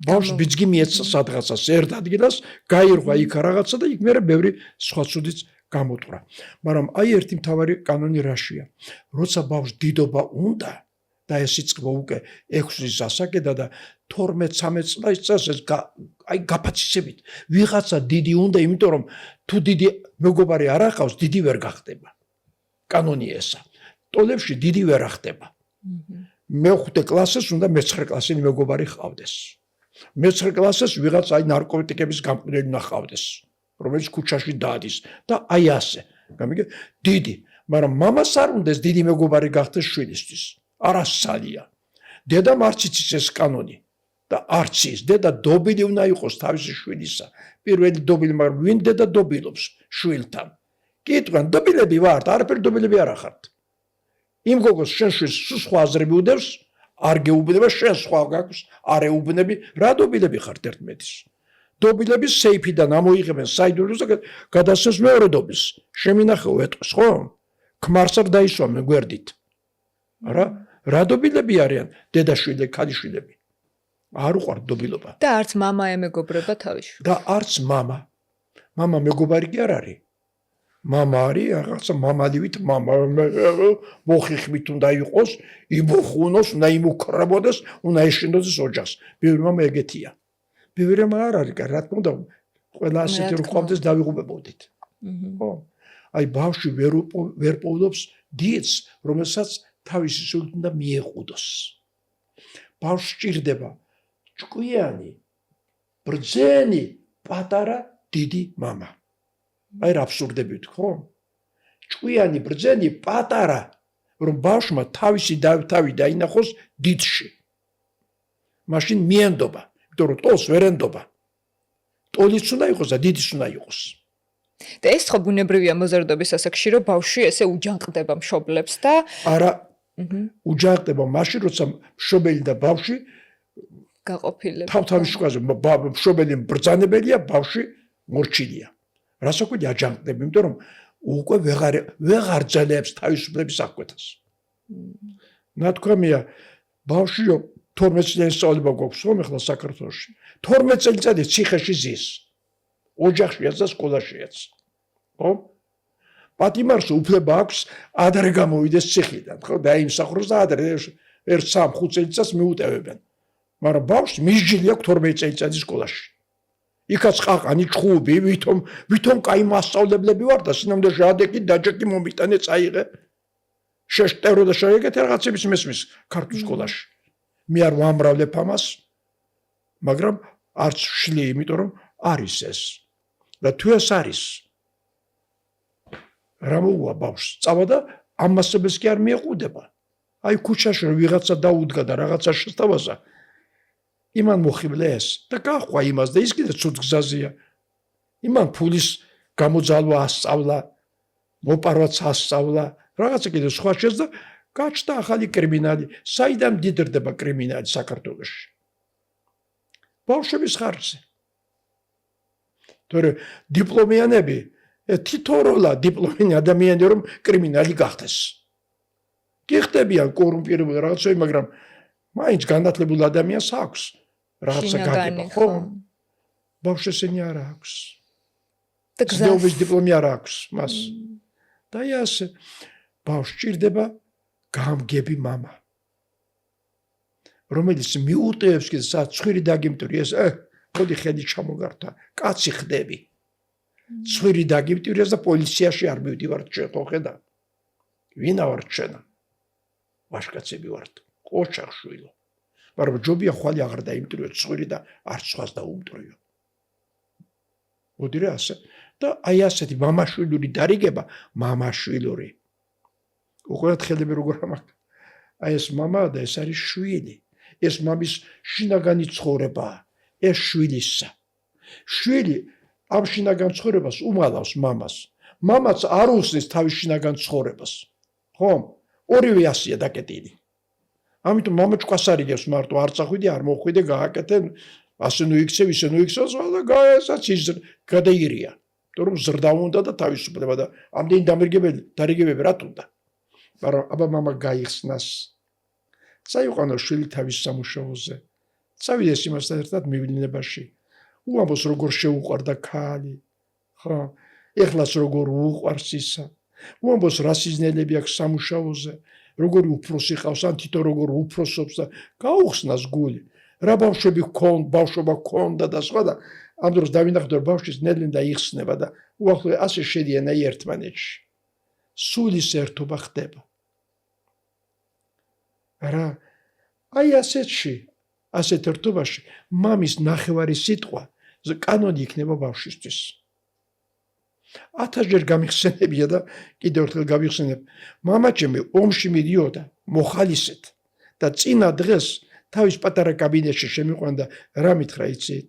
ბავშვს ბიძგი მიეცა სადღაცას ერთ ადგილას, გაირღვა იქ რაღაცა და იქ მერე ბევრი სხვა ცუდიც გამოტვრა. მაგრამ აი ერთი მთავარი კანონი რაშია? როცა ბავშვს დიდობა უნდა და ეს იწყება უკვე 6 წლის ასაკედა და 12-13 წელს ეს აი გაფაცისებით ვიღაცა დიდი უნდა, იმიტომ რომ თუ დიდი მეგობარი არ ახავს, დიდი ვერ გახდება. კანონი ესა. ტოლებში დიდი ვერ ახდება. მე-5 კლასეს უნდა მე-9 კლასელი მეგობარი ჰყავდეს. მე-9 კლასეს ვიღაც აი ნარკოტიკების გამყიდველი ნახავდეს, რომელიც ქუჩაში დადის და აი ასე. გამიგე? დიდი, მაგრამ მამას არ უნდეს დიდი მეგობარი გახდეს შვილისთვის. არასწორია. დედამ არც იცის ეს კანონი და არც ის დედა დობილი უნდა იყოს თავისი შვილისა. პირველი დობილი, მაგრამ ვინ დედა დობილობს შვილთან? კითხვან დობილები ვართ, არაფერი დობილები არ ახართ. იმ გოგოს შენ შვილს სხვა აზრები უდევს, არ გეუბნება, შენ სხვა გაქვს, არ ეუბნები, რა დობილები ხართ ერთმეტის? დობილები სეიფიდან ამოიღებენ საიდუმლოს და გადასცემს მეორე დობილს. შემინახე ეტყვის, ხო? ქმარს არ დაისვამენ გვერდით. რა დობილები არიან? დედაშვილი, ქალიშვილები. არ უყვართ დობილობა. და არც მამა ემეგობრება თავის შვილს. და არც მამა. მამა მეგობარი კი არ არის. მამა არის რაღაცა მამალივით, მამა მოხიხმით უნდა იყოს, იბუხუნოს, უნდა იმუქრებოდეს, უნდა ეშინოდეს ოჯახს. ბევრი მამა ეგეთია. ბევრი მამა არ არის, რა თქმა უნდა, ყველა ასეთი რო ყავდეს დავიღუპებოდით. ხო? აი ბავშვი ვერ პოულობს დიეტს, რომელსაც თავისი სულით უნდა მიეყუდოს. ბავშვს სჭირდება ჭკვიანი, ბრძენი, პატარა, დიდი მამა. აი რა აბსურდები ვთქ, ხო? ჭკვიანი, ბრძენი, პატარა, რომ ბავშვმა თავისი თავი დაინახოს დიდში. მაშინ მიენდობა, იმიტომ რომ ტოლს ვერ ენდობა. ტოლიც უნდა იყოს და დიდიც უნდა იყოს. და ეს ხო ბუნებრივია მოზარდობის ასაკში, რომ ბავშვი ესე უჯანყდება მშობლებს და არა უჯანყდება მაშინ, როცა მშობელი და ბავშვი გაყოფილება. თავის შუაზე მშობელი ბრძანებელია, ბავშვი მორჩილია. რას აკვირდი აჯანყდება, იმიტომ რომ უკვე ვეღარ ძლებს თავისუფლების აღკვეთას. ნათქვამია, ბავშვიო 12 წლიანი სწავლება გვაქვს, რომ ახლა საქართველოში 12 წელიწადი ციხეში ზის. ოჯახშიაც და სკოლაშიაც. ხო? პატიმარს უფლება აქვს ადრე გამოვიდეს ციხიდან, ხო? დაიმსახუროს და ადრე 1-3-5 წელიწადს მიუტევებენ. მაგრამ ბავშვს მისჯილი აქვს 12 წელიწადი სკოლაში. იქაც ყაყანი ჩხუბი, ვითომ კაი მასწავლებლები ვარ და სინამდვილეში ადეკი დაჯეკი მომიტანე წაიღე. შეშტერო და შეეგეთე რაღაცების მესმის ქართულ სკოლაში. მე არ ვამრავლებ ამას, მაგრამ არც შლი, იმიტომ რომ არის ეს. და თუ ეს არის, რა მოუვა ბავშვს? წავა და ამასებს კი არ მიეყუდება. აი ქუჩაში ვიღაცა დაუდგა და რაღაცა შესთავაზა. იმან მოხიბლეს და გაყვა იმას და ის კიდე ცუდ გზაზეა. იმან ფულის გამოძალვა ასწავლა, მოპარვაც ასწავლა, რაღაცა კიდე სხვა შეძდა, გაჩნდა ახალი კრიმინალი. საიდან დიდრდება კრიმინალი საქართველოში? ბავშვების ხარჯზე. თორე დიპლომიანები თითოეულა დიპლომიანი ადამიანი რომ კრიმინალი გახდეს. გიხდებიან კორუმპირებული რაღაცები, მაგრამ მაინც განათლებულ ადამიანს აქვს რაღაცა გაგება, ხო? ბავშვს ესენი არ აქვს. გზნობის დიპლომი არ აქვს მას. და ასე ბავშვს ჭირდება გამგები მამა. რომელიც მიუტევს კიდე ცხვირი დაგიმტვრი ეს მოდი ხედი ჩამოგართა, კაცი ხდები. ცხვირი დაგიმტვირეს და პოლიციაში არ მივდივართ ჩვენ, ხო ხედა? ვინა ვარ ჩვენა? ვაშკაცები ვართ, ყოჩახშვილო. მაგრამ ჯობია ხვალე აღარ დაიმტვიო ცხვირი და არც სხვას დაუმტვიო. მოდი რა ასე. და აი ასეთი მამაშვილური დარიგება, მამაშვილური. უყურეთ ხედები როგორ ამაკ. აი ეს მამა და ეს არის შვილი. ეს მამის შინაგანი ცხოვრებაა. ეს შვილისა. შვილი ამ შინაგან ცხოვრებას უმალავს მამას. მამაც არ უსწრის თავის შინაგან ცხოვრებას. ხო? ორივე ასია დაკეტილი. ამიტომ მამა ჭკას არ იგებს მარტო არ წახვიდე, არ მოხვიდე, გააკეთე, ასე ნუ იქცევ, ისე ნუ იქცევ, და გაესაც ის გადაირია. რომ ზრდა უნდა და თავისუფლება და ამდენი დარიგებები რა თუნდა. მაგრამ აბა მამა გაიხსნას. წაიყვანო შვილი თავის სამუშაოზე. წავიდეს იმასთან ერთად მივლინებაში. უამბოს როგორ შეუყვარდა ქალი. ხო? ეხლაც როგორ უყვარს ისა. უამბოს რა სიზნელები აქვს სამუშაოზე. როგორი უფროსი ყავს, ან თითო როგორ უფროსობს და გაუხსნას გული. რა ბავშვობა ქონდა და სხვა და ამ დროს დავინახეთ რომ ბავშვის ნელ-ნელა იხსნება და უახლოე ასე შედიან აი ერთმანეთში. სულის ერთობა ხდება. რა აი ასეთ ერთობაში მამის ნახევარი სიტყვა კანონი იქნება ბავშვისთვის. 1000 ჯერ გამიხსენებია და კიდევ ერთხელ გავიხსენებ. მამაჩემი ომში მიდიოდა მოხალისეთ და წინა დღეს თავის პატარა კაბინეტში შემიყვანდა რა მითხრა იცით?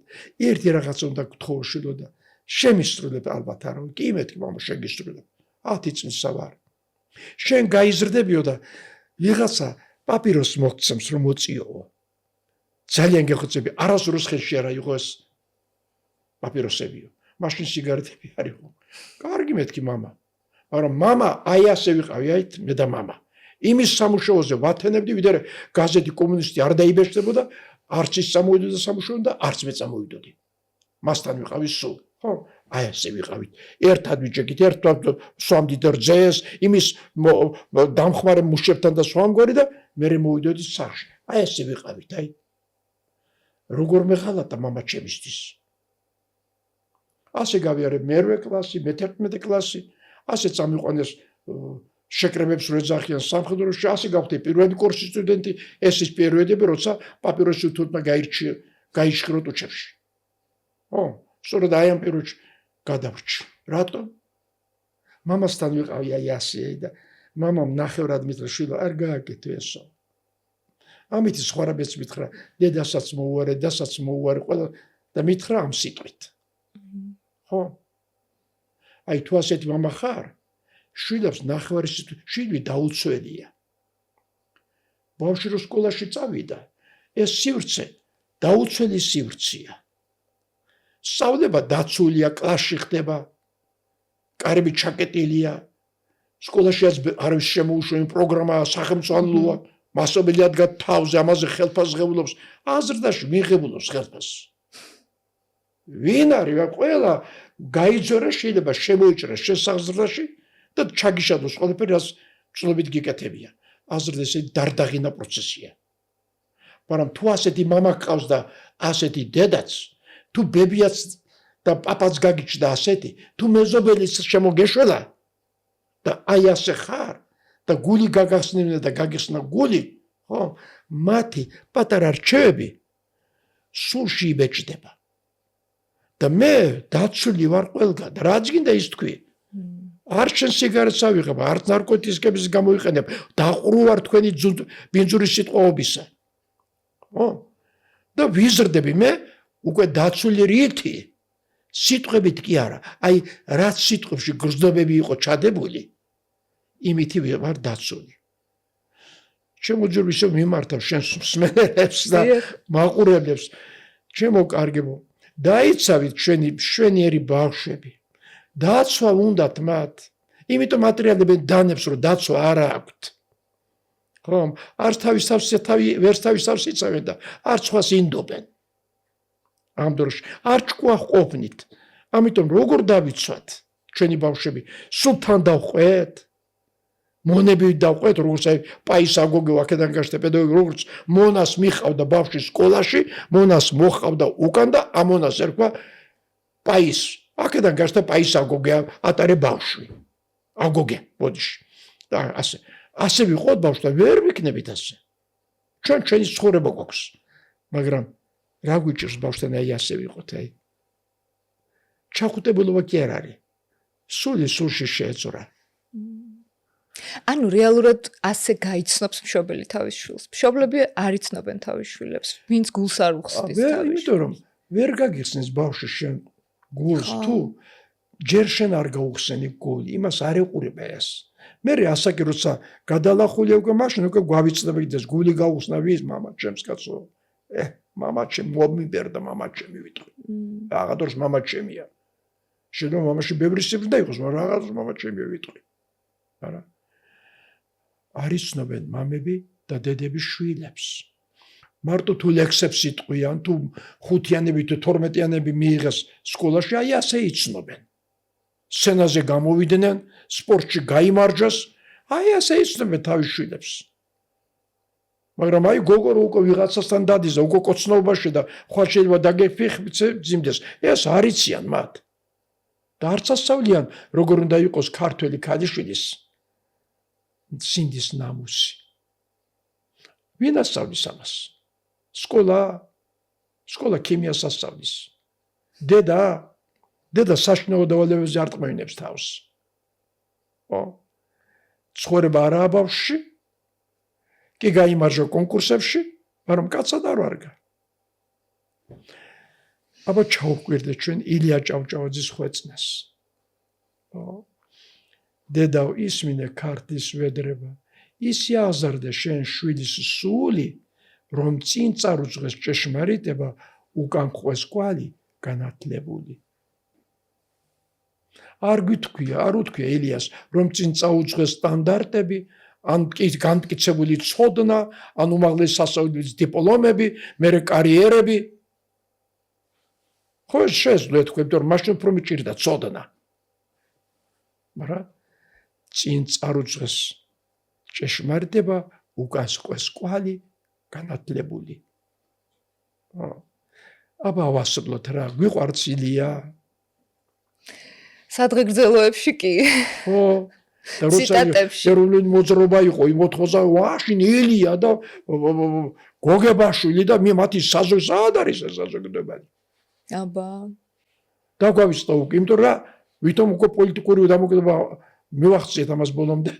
ერთი რაღაცა უნდა გთხოვშილო და შემისრულებ ალბათ არა. კი მეთქი მამა შეგისრულებ. 10 წლისა ვარ. შენ გაიზრდებიო და ვიღაცა პაპიროს მოგცემს რომ მოწიოო. ძალიან გეხოცები, არასდროს ხელში არა იყო ეს პაპიროსებიო. მაშინ სიგარეტები არ იყო. კარგი მეთქი მამა. მაგრამ მამა აი ასე ვიყავი, აით მე და მამა. იმის სამუშაოზე ვათენებდი, ვიდრე გაზეთი კომუნისტი არ დაიბეჭდებოდა, არც ის წამოვიდოდა სამუშაო და არც მე წამოვიდოდი. მასთან ვიყავი სულ, ხო? აი ასე ვიყავით. ერთად ვიჭეკით, ერთად სვამდით რძეს, იმის დამხმარე მუშებთან და სვამგვარი და მე მოვიდოდი სახლში. აი ასე ვიყავით, აი. როგორ მეღალატა მამა ჩემისთვის. ასე გავიარე მერვე კლასი, მე-11 კლასი, ასე წამიყვანეს შეკრებებს რო ეძახიან სამხედროში, ასე გავხდი პირველი კურსის სტუდენტი, ეს ის პერიოდები, როცა პაპიროსი თურმე გაიშხრო ტუჩებში. ხო, სწორედ აი ამ პერიოდში გადავრჩი. რატომ? მამასთან ვიყავი აი ასე და მამამ ნახევრად მითხრა შვილო არ გააკეთე ესო. ამით სხვა რაბეც მითხრა, დედასაც მოუარე, დასაც მოუარე ყველა და მითხრა ამ სიტყვით. ხო? აი თუ ასეთი მამა ხარ, შვილებს ნახევარი შვილი დაუცველია. ბავშვი რო სკოლაში წავიდა, ეს სივრცე დაუცველი სივრცეა. სწავლება დაცულია, კლასში ხდება, კარები ჩაკეტილია, სკოლაში არის შემოუშველი პროგრამა, სახელმწიფოა, მასობელი ადგა თავზე, ამაზე ხელფასღებულობს, აზრდაში მიღებულობს ხელფასს. ვინ არის ყველა გაიძორა შეიძლება შემოიჭრას შესაძლებლობაში და ჩაგიშადოს ყველაფერი რაც წლობით გიკეთებია. აზრდეს ეს დარდაღინა პროცესია. მაგრამ თუ ასეთი მამა გყავს და ასეთი დედაც, თუ ბებიაც და პაპაც გაგიჩნდა ასეთი, თუ მეზობელიც შემოგეშველა და აი ასე ხარ და გული გაგახსნებინა და გაგიხსნა გული, ხო? მათი პატარა რჩევები სულში იბეჭდება. და მე დაცული ვარ ყველგან, რაც გინდა ის თქვი. არ შენ სიგარეტს ავიღებ, არ ნარკოტიკების გამოიყენებ, დაყრუ ვარ თქვენი ბინძურის სიტყვაობისა. ხო? და ვიზრდები მე უკვე დაცული რითი სიტყვებით კი არა აი რაც სიტყვებში გრძნობები იყო ჩადებული იმითი ვარ დაცული ჩემო ჯერ ისევ მიმართავ შენს მსმენელებს და მაყურებლებს ჩემო კარგებო დაიცავით ჩვენი მშვენიერი ბავშვები დაცვა უნდათ მათ იმიტომ ატრიალებენ დანებს რომ დაცვა არ აქვთ ხომ არც ვერც თავის თავს იცავენ და არც სხვას ინდობენ ამ დროში არ ჭკუა ყოფნით ამიტომ როგორ დავიცვათ ჩვენი ბავშვები სულ თან დავყვეთ მონები დავყვეთ როგორც აი პაისა გოგო აქედან გაშტე პედაგოგი როგორც მონას მიყავდა ბავშვი სკოლაში მონას მოყავდა უკან და ამონას ერქვა პაის აქედან გაშტე პაისა გოგო ატარე ბავშვი აგოგე ბოდიში და ასე ვიყოთ ბავშვთა ვერ ვიქნებით ასე ჩვენი ცხოვრება გვაქვს მაგრამ რა გვიჭირს ბავშვთან აი ასე ვიყოთ აი ჩახუტებულობა კი არ არის სულში შეეწურა ანუ რეალურად ასე გაიცნობს მშობელი თავის შვილს მშობლები არ იცნობენ თავის შვილებს ვინც გულს არ უხსნის თავის იმიტომ რომ ვერ გაგიხსნის ბავშვი შენ გულს თუ ჯერ შენ არ გაუხსენი გული იმას არ ეყურება ეს მე ასაკი როცა გადალახულია უკვე მაშინ უკვე გვავიცნები ეს გული გაუხსნა ვის მამა ჩემს კაცო მამა ჩემ მომიბერდა მამა ჩემი ვიტყვი რაღაცას მამა ჩემია შენო მამაში ბევრი სიბრდა იყოს მაგრამ რაღაცას მამა ჩემი ვიტყვი არა არ იცნობენ მამები და დედები შვილებს მარტო თუ ლექსებს იტყვიან თუ ხუთიანები თუ 12-იანები მიიღეს სკოლაში აი ასე იცნობენ სცენაზე გამოვიდნენ სპორტში გაიმარჯვეს აი ასე იცნობენ თავის შვილებს მაგრამ აი გოგო უკვე ვიღაცასთან დადის და უკვე კოცნობაში და ხვალ შეიძლება დაგეფიხმძიმდეს ეს არ იციან მათ და არც ასწავლიან როგორ უნდა იყოს ქართველი ქალიშვილის სინდის ნამუსი ვინ ასწავლის ამას სკოლა ქიმიას ასწავლის დედა საშინაო დავალებებზე არ ტყმევინებს თავს ცხოვრება არაა ბავშვში კი გაიმარჯვა კონკურსებში მაგრამ კაცად არ ვარგა აბა ჩავყვირდე ჩვენ ილია ჭავჭავაძის ხვეწნას დედა ისმინე ქართლის ვედრება ისი აზარდა შენ შვილის სული რომ წინ წარუძღეს ჭეშმარიტება უკან ყვეს კვალი განათლებული არ უთქვია ელიას რომ წინ წაუძღეს სტანდარტები ან განმტკიცებული ცოდნა ან უმაღლესი სასწავლებლის დიპლომები მერე კარიერები ხო შეძლო თქვენ რომ მაშინ უფრო მიჭირდა ცოდნა მაგრამ წინ წარუძღეს ჭეშმარიტება უკან ყვეს კვალი განათლებული აბა ვასწავლოთ რა გვიყვარს ილია სადღეგრძელოებში კი ხო და როცა ეროვნული მოძრაობა იყო იმ 88-ში ილია და გოგებაშვილი და მათი სად არის ეს საზოგადოებანი აბა დაგვავიწყდა უკვე იმიტომ რა ვითომ უკვე პოლიტიკური დამოკიდება მივახციეთ ამას ბოლომდე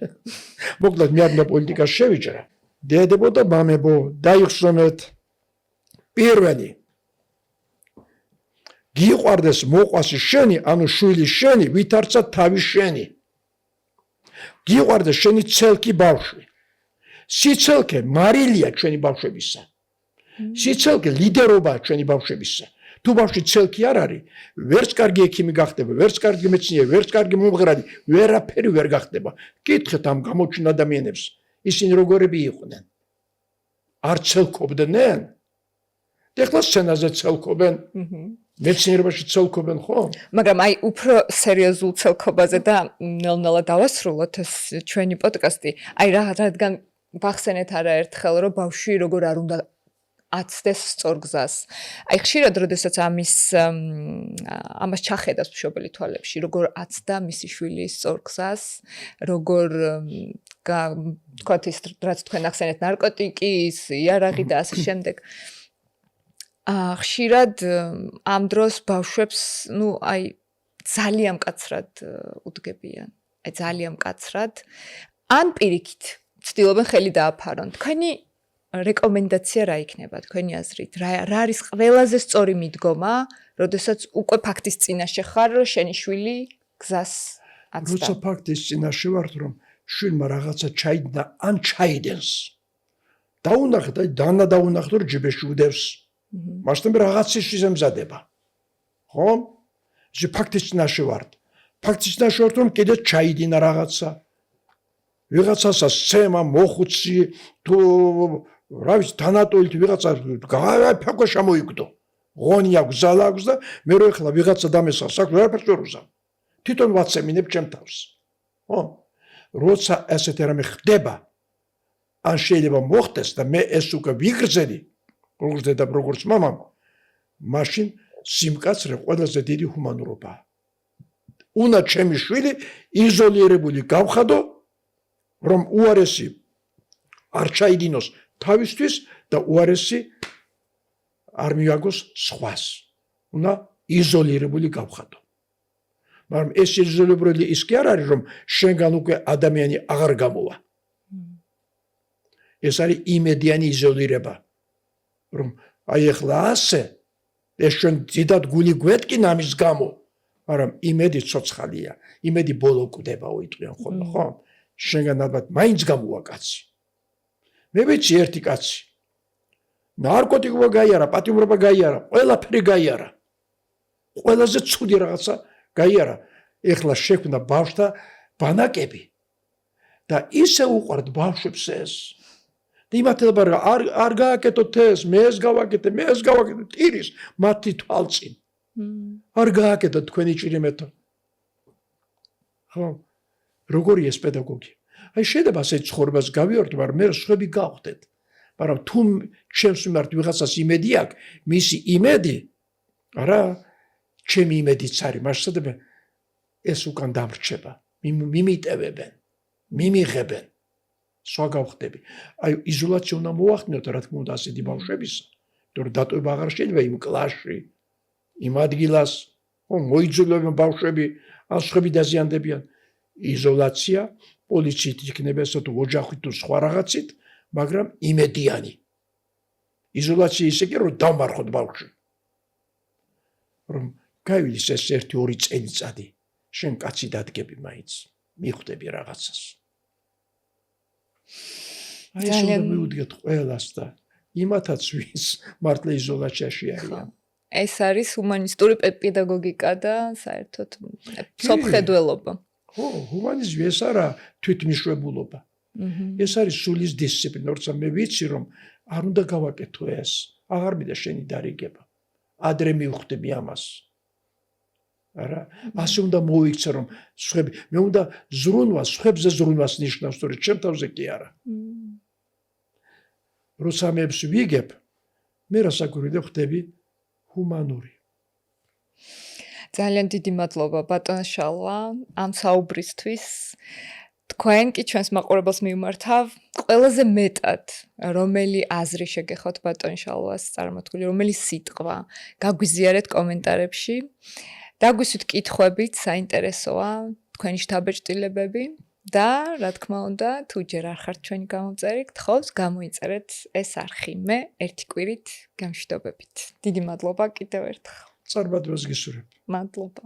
მოკლედ მე არ მინდა პოლიტიკას შევიჭრა დედებო და მამებო დაიხსნეთ პირველი გიყვარდეს მოყვასი შენი ანუ შვილი შენი ვითარცა თავი შენი გიყვარდეს შენი ცელკი ბავშვი სიცელკე მარილია ჩვენი ბავშვებისა სიცელკე ლიდერობაა ჩვენი ბავშვებისა თუ ბავშვი ცელკი არ არის ვერც კარგი ექიმი გახდება ვერც კარგი მეცნიერი ვერც კარგი მომღრალი ვერაფერი ვერ გახდება კითხეთ ამ გამოჩენ ადამიანებს ისინი როგორები იყვნენ არ ცელკობდნენ ეხლა სცენაზე ცელკობენ მეცნიერებაში ცელკობენ ხო მაგრამ აი უფრო სერიოზულ ცელკობაზე და ნელ-ნელა დავასრულოთ ეს ჩვენი პოდკასტი აი რადგან ვახსენეთ არაერთხელ რომ ბავშვი როგორ არ უნდა აცდეს სწორგზას. აი ხშირად როდესაც ამას ჩახედავს მშობელი თვალებში, როგორ აცდა მისი შვილი სწორგზას, როგორ თქვათ ის რაც თქვენ ახსენეთ ნარკოტიკის, იარაღი და ასე შემდეგ. ხშირად ამ დროს ბავშვებს, აი ძალიან მკაცრად უდგებიან. ძალიან მკაცრად ან პირიქით ცდილობენ ხელი დააფარონ. თქვენი რეკომენდაცია რა იქნება თქვენი აზრით? რა არის ყველაზე სწორი მიდგომა, როდესაც უკვე ფაქტის წინაშე ხარ, შენი შვილი გზას აცდა? როცა ფაქტის წინაშე ვართ, რომ შვილმა რაღაცა ჩაიდინა ან ჩაიდენს. დაუნახეთ, დანა დაუნახეთ, რომ ჯიბეში უდევს. მასთან რაღაცის შემზადება. ხო? ეს ფაქტის წინაშე ვართ. ფაქტის წინაშე ვართ, რომ კიდე ჩაიდინა რაღაცა. ვიღაცასაც სცემა, მოხუცი, თუ რა ვიცი, თანატოლით ვიღაცა გააფაქვა შემოიგდო. ღონია გზალა აქვს და მე რო ეხლა ვიღაცა დამესახს, აქ ვერაფერს ვერ უზამ. თვითონ ვაცემინებ ჩემ თავს. ხო? როცა ესეთი რამე ხდება, ან შეიძლება მოხდეს და მე ეს უკვე ვიგრძელი, როგორც დედა, როგორც მამამ, მაშინ სიმკაცრე ყველაზე დიდი ჰუმანურობაა. უნდა ჩემი შვილი იზოლირებული გავხადო, რომ უარესი არ ჩაიდინოს თავისთვის და უარესი არ მიაგოს სხვას. უნდა იზოლირებული გავხადო. მაგრამ ეს იზოლირებული ის კი არ არის, რომ შენგან უკვე ადამიანი აღარ გამოვა. ეს არის იმედიანი იზოლირება. რომ აი ახლა ასე ეს ჩვენ ძიდად გული გვეტკინა ამის გამო, მაგრამ იმედი ცოცხალია, იმედი ბოლო კვდება უიტყვიან ხოლმე, ხო? შენგან ალბათ მაინც გამოვა კაცი. მე ვიცი ერთი კაცი. ნარკოტიკობა გაიარა, პატიმრობა გაიარა, ყველაფერი გაიარა. ყველაზე ცუდი რაღაცა გაიარა. ეხლა შექმნა ბავშვთა ბანაკები და ისე უყვართ ბავშვებს ეს. და იმათება არ გააკეთოთ ეს, მე ეს გავაკეთე, მე ეს გავაკეთე, ტირის მათი თვალწინ. არ გააკეთოთ თქვენი ჭირიმეთო. ხო? როგორი ეს პედაგოგი? აი შეიძლება ასეთ ცხოვრებას გავიაროთ, მაგრამ მე სხვები გავხდეთ. მაგრამ თუ ჩემს მიმართ ვიღაცას იმედი აქვს, მისი იმედი, არა, ჩემი იმედიც არის, მასწავლებელს ეს უკან დამრჩება, მიმიტევებენ, მიმიღებენ. სხვა გავხდები. აი იზოლაცია უნდა მოახდინოთ, რა თქმა უნდა, ასეთი ბავშვებისა, იმიტომ რომ დატოვება აღარ შეიძლება იმ კლასში, იმ ადგილას, ხო, მოიძულებენ ბავშვები, ან სხვები დაზიანდებიან. იზოლაცია, პოლიციით იქნება ესა თუ ოჯახით თუ სხვა რაღაცით, მაგრამ იმედიანი. იზოლაცია ისე კი რომ დამარხოთ ბავშვი. რომ გაივლის ეს 1-2 წელიწადი, შენ კაცი დადგები მაინც, მიხვდები რაღაცას. აი ეს უნდა მივუდგეთ ყველას და იმათაც ვის მართლა იზოლაციაში არიან. ეს არის ჰუმანისტური პედაგოგიკა და საერთოდ სოფხედველობა. ხო, ჰუმანიზმი ეს არა თვითმიშვებულობა. ეს არის სულის დისციპლინა, როცა მე ვიცი რომ არ უნდა გავაკეთო ეს, აღარ მინდა შენი დარიგება. ადრე მივხვდები ამას. არა, ასე უნდა მოიქცე რომ სხვები, მე უნდა ზრუნვას, სხვებზე ზრუნვას ნიშნავს, თორე ჩემ თავზე კი არა. როცა მე ეს ვიგებ, მე რასაკვირველია ხდები ჰუმანური. ძალიან დიდი მადლობა ბატონ შალვა ამ საუბრისთვის. თქვენ კი ჩვენს მაყურებელს მიმართავ ყველაზე მეტად რომელი აზრი შეგეხოთ ბატონ შალვას წარმოთქმული, რომელი სიტყვა გაგვიზიარეთ კომენტარებში. დაგვისვით კითხვებით, საინტერესოა თქვენი შთაბეჭდილებები და რა თქმა უნდა, თუ ჯერ არ ხართ ჩვენი გამომწერი, გთხოვთ გამოიწერეთ ეს არხი. მე ერთი კვირით გამშვიდობებით. დიდი მადლობა კიდევ ერთხელ. წარმატებას გისურვებ. მადლობა.